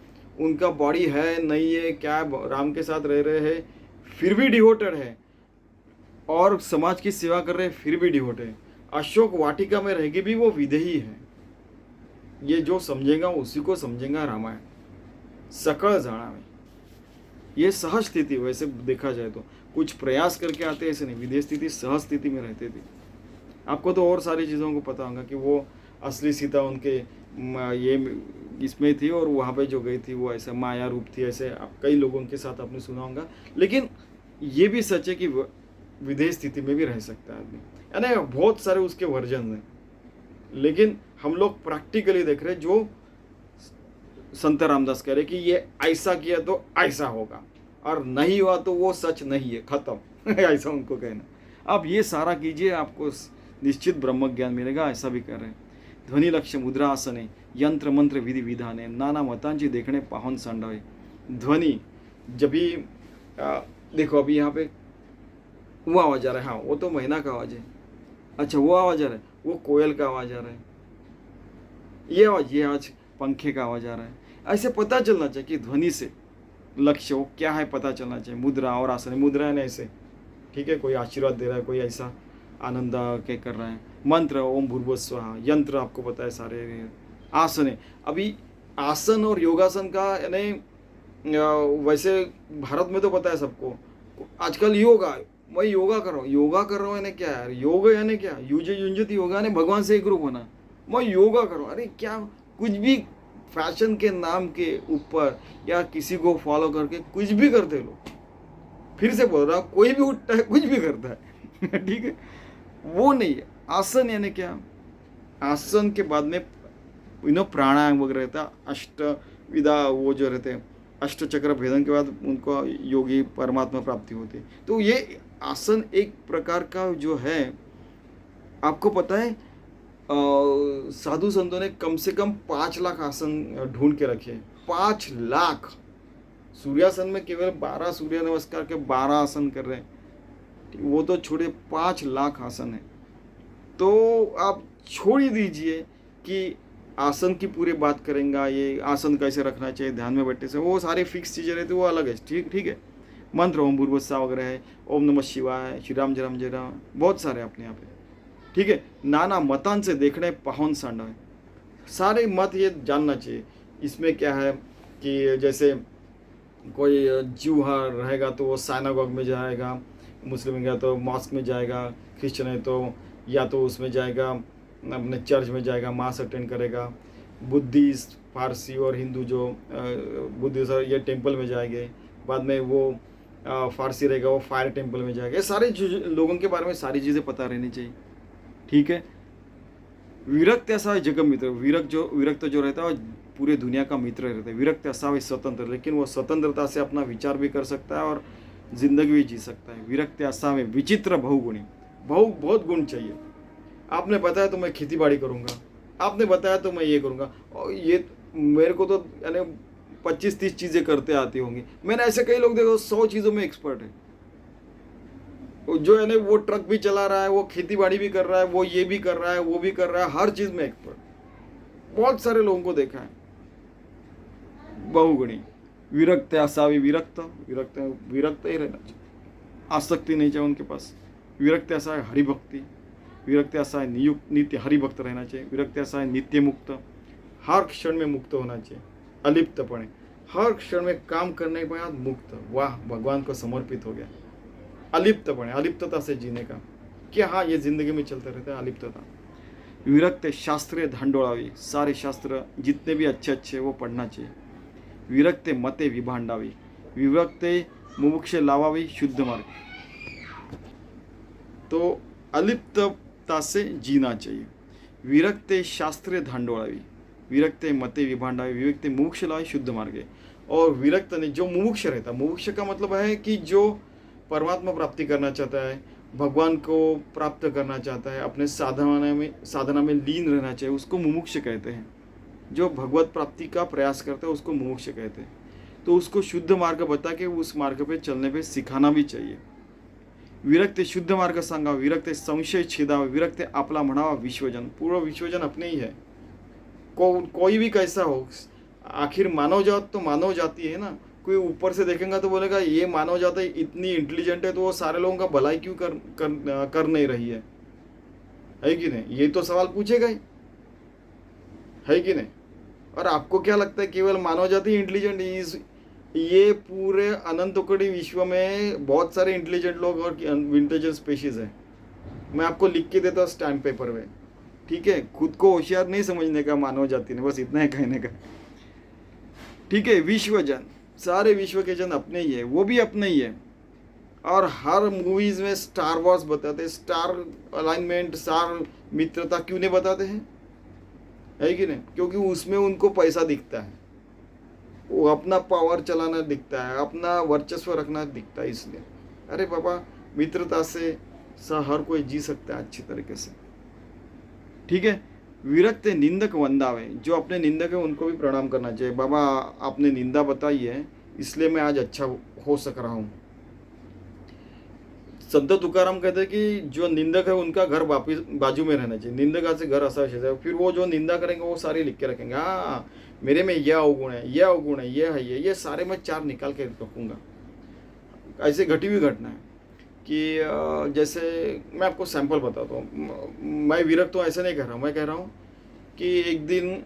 उनका बॉडी है नहीं है क्या, राम के साथ रह रहे हैं फिर भी डिवोटेड है, और समाज की सेवा कर रहे हैं फिर भी डिवोटेड है। अशोक वाटिका में रहेगी भी वो विधेयी है। ये जो समझेगा उसी को समझेगा रामायण। सकल जाना में ये सहज स्थिति, वैसे देखा जाए तो कुछ प्रयास करके आते ऐसे नहीं, विधेय स्थिति सहज स्थिति में रहते थे। आपको तो और सारी चीज़ों को पता होगा कि वो असली सीता उनके ये इसमें थी और वहाँ पे जो गई थी वो ऐसा माया रूप थी, ऐसे आप कई लोगों के साथ आपने सुना होगा। लेकिन ये भी सच है कि विधेय स्थिति में भी रह सकता है आदमी, यानी बहुत सारे उसके वर्जन हैं, लेकिन हम लोग प्रैक्टिकली देख रहे जो संत रामदास कह रहे कि ये ऐसा किया तो ऐसा होगा और नहीं हुआ तो वो सच नहीं है, खत्म ऐसा उनको कहना। आप ये सारा कीजिए, आपको निश्चित ब्रह्म ज्ञान मिलेगा, ऐसा भी कर रहे हैं। ध्वनि लक्ष्य मुद्रा आसने, यंत्र मंत्र विधि विधाने, नाना मतांची देखने पाहन सांडावे। ध्वनि जब भी देखो अभी यहाँ पे वो आवाज आ रहा है, हाँ वो तो मैना का आवाज है, अच्छा वो आवाज आ रहा है, वो कोयल का आवाज आ रहा है, ये आवाज पंखे का आवाज आ रहा है। ऐसे पता चलना चाहिए कि ध्वनि से लक्ष्य वो क्या है पता चलना चाहिए। मुद्रा और आसन, मुद्रा है ऐसे, ठीक है, कोई आशीर्वाद दे रहा है, कोई ऐसा आनंद के कर रहा है। मंत्र ओम भूर्भुवः स्वः, यंत्र आपको पता है सारे। आसन है, अभी आसन और योगासन का यानी वैसे भारत में तो पता है सबको, आजकल योगा, मैं योगा कर रहा हूँ, योगा कर रहा हूँ यानी क्या है, योग यानी क्या, युजे युंजति योगा यानी भगवान से एक रूप होना। मैं योगा कर रहा हूँ, अरे क्या कुछ भी फैशन के नाम के ऊपर या किसी को फॉलो करके कुछ भी करते लोग। फिर से बोल रहा हूँ, कोई भी उठता है कुछ भी करता है ठीक है, वो नहीं है। आसन यानी क्या, आसन के बाद में प्राणायाम वगैरह रहता है, अष्ट विधा वो जो रहते हैं, अष्ट चक्र भेदन के बाद उनको योगी परमात्मा प्राप्ति होती है। तो ये आसन एक प्रकार का जो है, आपको पता है साधु संतों ने कम से कम 5 लाख आसन ढूंढ के रखे। 5 लाख। सूर्यासन में केवल 12 सूर्य नमस्कार के 12 आसन कर रहे हैं, वो तो छोड़े 5 लाख आसन है। तो आप छोड़ ही दीजिए कि आसन की पूरी बात करेंगे, ये आसन कैसे रखना चाहिए, ध्यान में बैठने से, वो सारी फिक्स चीज़ें रहती है, वो अलग है। ठीक है। मंत्र ओम भूर्भुवस्सुवः वगैरह है, ओम नमः शिवाय, श्री राम जय राम जय राम, बहुत सारे अपने यहाँ पे। ठीक है। नाना मतांचे देखणे पावन सांडव है, सारे मत ये जानना चाहिए। इसमें क्या है कि जैसे कोई ज्यू रहेगा तो वो साइनागॉग में जाएगा, मुस्लिम है तो मॉस्क में जाएगा, क्रिश्चियन है तो या तो उसमें जाएगा, अपने चर्च में जाएगा, मास अटेंड करेगा। बुद्धिस्ट, फारसी और हिंदू जो बुद्धिस्ट ये टेंपल में जाएंगे। बाद में वो फारसी रहेगा, वो फायर टेंपल में जाएगा। ये सारे लोगों के बारे में सारी चीज़ें पता रहनी चाहिए। ठीक है। विरक्त असावे जगत मित्र, विरक्त जो रहता है वो पूरे दुनिया का मित्र रहता है। विरक्त असावे स्वतंत्र, लेकिन वो स्वतंत्रता से अपना विचार भी कर सकता है और जिंदगी भी जी सकता है। विरक्त असावे विचित्र बहुगुणी, बहुत गुण चाहिए। आपने बताया तो मैं खेती बाड़ी करूँगा, आपने बताया तो मैं ये करूँगा, और ये मेरे को तो यानी 25-30 चीज़ें करते आती होंगी। मैंने ऐसे कई लोग देखो 100 चीज़ों में एक्सपर्ट है। जो है ना वो ट्रक भी चला रहा है, वो खेती बाड़ी भी कर रहा है, वो ये भी कर रहा है, वो भी कर रहा है, हर चीज़ में एक्सपर्ट। बहुत सारे लोगों को देखा है। बहुगुणी। विरक्त असावी विरक्त ही रहना चाहिए, आसक्ति नहीं चाहिए उनके पास। विरक्त ऐसा है हरिभक्ति, विरक्त ऐसा है नित्य हरिभक्त रहना चाहिए। विरक्त ऐसा है नित्य मुक्त, हर क्षण में मुक्त होना चाहिए। अलिप्तपणे, हर क्षण में काम करने के बाद मुक्त, वाह भगवान को समर्पित हो गया। अलिप्तपणे, अलिप्तता से जीने का, कि हाँ ये जिंदगी में चलता रहता है अलिप्तता। विरक्त शास्त्रीय धांडोळावी, सारे शास्त्र जितने भी अच्छे वो पढ़ना चाहिए। विरक्ते मते विभांडावी, विरक्ते मुमुक्षे लावावी शुद्ध मार्ग। तो अलिप्तता से जीना चाहिए। विरक्ते शास्त्रीय धांडोळावी, विरक्ते मते विभांडावी, विरक्ते मुमुक्षे लावावी शुद्ध मार्गे। और विरक्त ने जो मुमुक्ष रहता, मुमुक्ष का मतलब है कि जो परमात्मा प्राप्ति करना चाहता है, भगवान को प्राप्त करना चाहता है, अपने साधना में लीन रहना चाहिए, उसको मुमुक्ष कहते हैं। जो भगवत प्राप्ति का प्रयास करता है उसको मुमुक्ष कहते हैं। तो उसको शुद्ध मार्ग बता के उस मार्ग पे चलने पे सिखाना भी चाहिए। विरक्त शुद्ध मार्ग सांगा, विरक्त संशय छेदावा, विरक्त आपला म्हणावा विश्वजन। पूरा विश्वजन अपने ही है। कोई भी कैसा हो, आखिर मानव जात तो मानव जाती है ना। कोई ऊपर से देखेगा तो बोलेगा ये मानव जात है इतनी इंटेलिजेंट है, तो वो सारे लोगों का भलाई क्यों कर नहीं रही है कि नहीं? ये तो सवाल पूछेगा ही, है कि नहीं? और आपको क्या लगता है केवल मानव जाति इंटेलिजेंट? ये पूरे अनंत कोटि विश्व में बहुत सारे इंटेलिजेंट लोग और इंटेलिजेंट स्पेशीज हैं। मैं आपको लिख के देता हूँ स्टैम्प पेपर में। ठीक है। खुद को होशियार नहीं समझने का मानव जाति ने, बस इतना है कहने का। ठीक है। विश्वजन, सारे विश्व के जन अपने ही है, वो भी अपने ही है। और हर मूवीज में स्टार वॉर्स बताते हैं, स्टार अलाइनमेंट, स्टार मित्रता क्यों नहीं बताते हैं, है कि नहीं? क्योंकि उसमें उनको पैसा दिखता है, वो अपना पावर चलाना दिखता है, अपना वर्चस्व रखना दिखता है, इसलिए। अरे बाबा, मित्रता से हर कोई जी सकता है अच्छी तरीके से। ठीक है। विरक्त निंदक वंदावे, जो अपने निंदक है उनको भी प्रणाम करना चाहिए। बाबा आपने निंदा बताई है इसलिए मैं आज अच्छा हो सक रहा हूँ। संत तुकाराम कहते हैं कि जो निंदक है उनका घर वापिस बाजू में रहना चाहिए। निंदक से घर ऐसा है, फिर वो जो निंदा करेंगे वो सारे लिख के रखेंगे। हाँ मेरे में यह अवगुण है, यह अवगुण है, यह है, ये सारे मैं 4 निकाल के रखूँगा। ऐसे घटी हुई घटना है कि जैसे मैं आपको सैंपल बताता हूँ। मैं विरक्त हूँ ऐसे नहीं कह रहा हूँ, मैं कह रहा हूँ कि एक दिन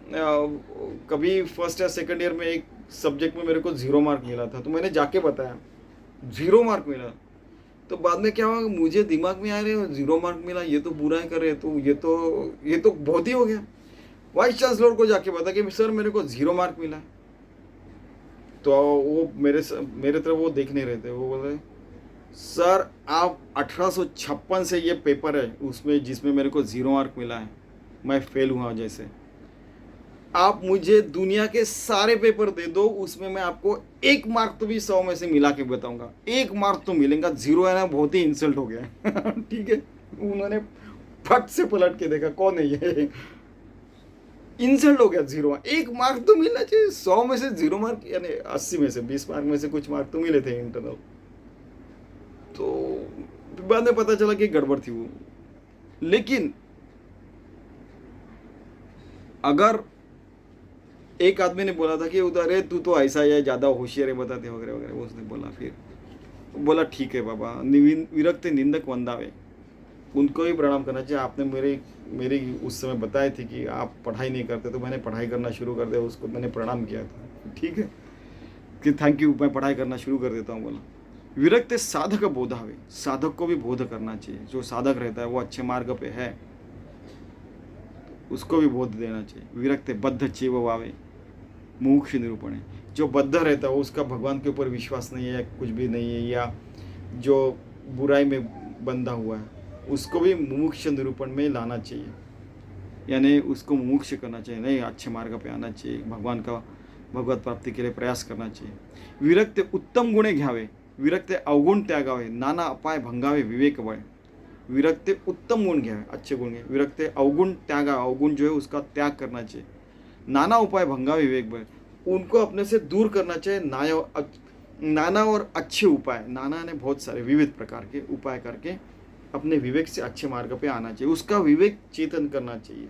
कभी फर्स्ट या सेकंड ईयर में एक सब्जेक्ट में मेरे को 0 मार्क मिला था, तो मैंने जाके बताया 0 मार्क मिला। तो बाद में क्या हुआ, मुझे दिमाग में आ रहे 0 मार्क मिला, ये तो बुरा है करे, तो ये तो बहुत ही हो गया। वाइस चांसलर को जाके बता कि सर मेरे को 0 मार्क मिला। तो वो मेरे तरफ वो देख नहीं रहे थे। वो बोल रहे सर आप 1856 से ये पेपर है उसमें जिसमें मेरे को 0 मार्क मिला है, मैं फेल हुआ जैसे। आप मुझे दुनिया के सारे पेपर दे दो, उसमें मैं आपको 1 मार्क तो भी 100 में से मिला के बताऊंगा, 1 मार्क तो मिलेगा। 0 है ना, बहुत ही इंसल्ट हो गया। ठीक है। उन्होंने फट से पलट के देखा कौन है ये, इंसल्ट हो गया। 0 मार्क, 1 मार्क तो मिलना चाहिए, 100 में से 0 मार्क, यानी 80 में से 20 मार्क में से कुछ मार्क तो मिले थे इंटरनल। तो बाद में पता चला कि गड़बड़ थी वो। लेकिन अगर एक आदमी ने बोला था कि उधर है तू तो ऐसा है, ज़्यादा होशियार है बताते वगैरह वगैरह, उसने बोला, फिर बोला ठीक है बाबा, विरक्त निंदक वंदावे, उनको ही प्रणाम करना चाहिए। आपने मेरी उस समय बताए थे कि आप पढ़ाई नहीं करते, तो मैंने पढ़ाई करना शुरू कर दिया, उसको मैंने प्रणाम किया था, ठीक है कि थैंक यू, मैं पढ़ाई करना शुरू कर देता हूँ बोला। विरक्त साधक बोधावे, साधक को भी बोध करना चाहिए। जो साधक रहता है वो अच्छे मार्ग पे है, उसको भी बोध देना चाहिए। विरक्त बद्ध चेव वावे, मुमुक्ष निरूपण है। जो बद्ध रहता है उसका भगवान के ऊपर विश्वास नहीं है, कुछ भी नहीं है, या जो बुराई में बंधा हुआ है, उसको भी मुमुक्ष निरूपण में लाना चाहिए, यानी उसको मुमुक्ष करना चाहिए, नहीं अच्छे मार्ग पे आना चाहिए, भगवत प्राप्ति के लिए प्रयास करना चाहिए। विरक्त उत्तम गुणे घ्यावे, विरक्त अवगुण त्यागावे, नाना अपाय भंगावे विवेक बळ। विरक्त उत्तम गुण घ्यावे, अच्छे गुण घ्यावे, विरक्त अवगुण त्यागा, अवगुण जो है उसका त्याग करना चाहिए। नाना उपाय भंगावे विवेक बळ, उनको अपने से दूर करना चाहिए। नाना और अच्छे उपाय, नाना ने बहुत सारे विविध प्रकार के उपाय करके अपने विवेक से अच्छे मार्ग पे आना चाहिए, उसका विवेक चेतन करना चाहिए।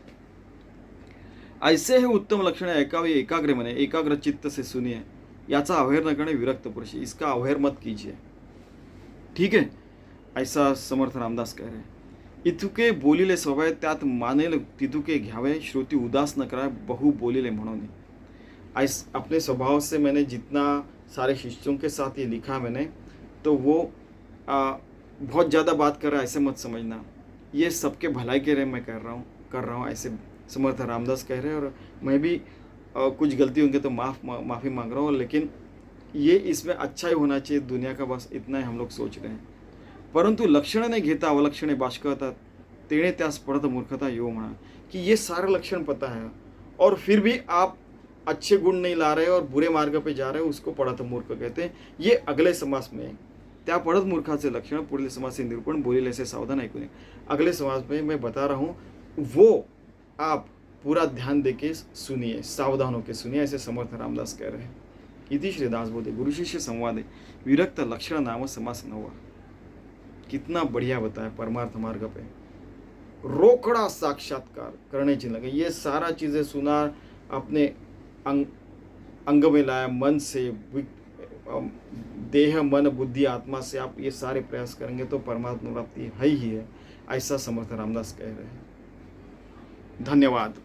ऐसे हे उत्तम लक्षण ऐकावे एकाग्र मने, एकाग्र चित्त से सुनिए, याचा अवहेर न करणे विरक्त पुरुष, इसका अवहेर मत कीजिए, ठीक है, ऐसा समर्थ रामदास कह रहे हैं। इतुके बोलिले स्वभाव त्यात मानेल तितुके घ्यावे, श्रुति उदास न करावे बहु बोलिले म्हणून। अपने स्वभाव से मैंने जितना सारे शिष्यों के साथ ये लिखा मैंने, तो वो बहुत ज़्यादा बात कर रहा है ऐसे मत समझना, ये सबके भलाई के लिए मैं कर रहा हूँ ऐसे समर्थ रामदास कह रहे हैं। और मैं भी कुछ गलती होंगे तो माफ़ी मांग रहा हूँ, लेकिन ये इसमें अच्छा ही होना चाहिए दुनिया का, बस इतना ही हम लोग सोच रहे हैं। परंतु लक्षण ने घेता अवलक्षणे बाष्कळता, तेणे त्यास पडत मूर्खता यो म्हणा, कि ये सारे लक्षण पता है और फिर भी आप अच्छे गुण नहीं ला रहे और बुरे मार्ग पे जा रहे हो, उसको पडत मूर्ख कहते हैं। ये अगले समास में है। त्या पडत मूर्खाचे लक्षण पुढील समास निरूपण बोलिले से सावधान ऐकून। अगले समास में मैं बता रहा हूँ, वो आप पूरा ध्यान देके सुनिए, सावधान होकर सुनिए, ऐसे समर्थ रामदास कह रहे हैं। इति श्री दासबोधे गुरु शिष्य संवादे विरक्त लक्षण नाम समास 9। कितना बढ़िया बताया परमार्थ मार्ग पे रोकड़ा साक्षात्कार करने चाहिए लगे। ये सारा चीज़ें सुना, अपने अंग में लाया, मन से, देह मन बुद्धि आत्मा से आप ये सारे प्रयास करेंगे तो परमात्मा प्राप्ति है ही है, ऐसा समर्थ रामदास कह रहे हैं। धन्यवाद।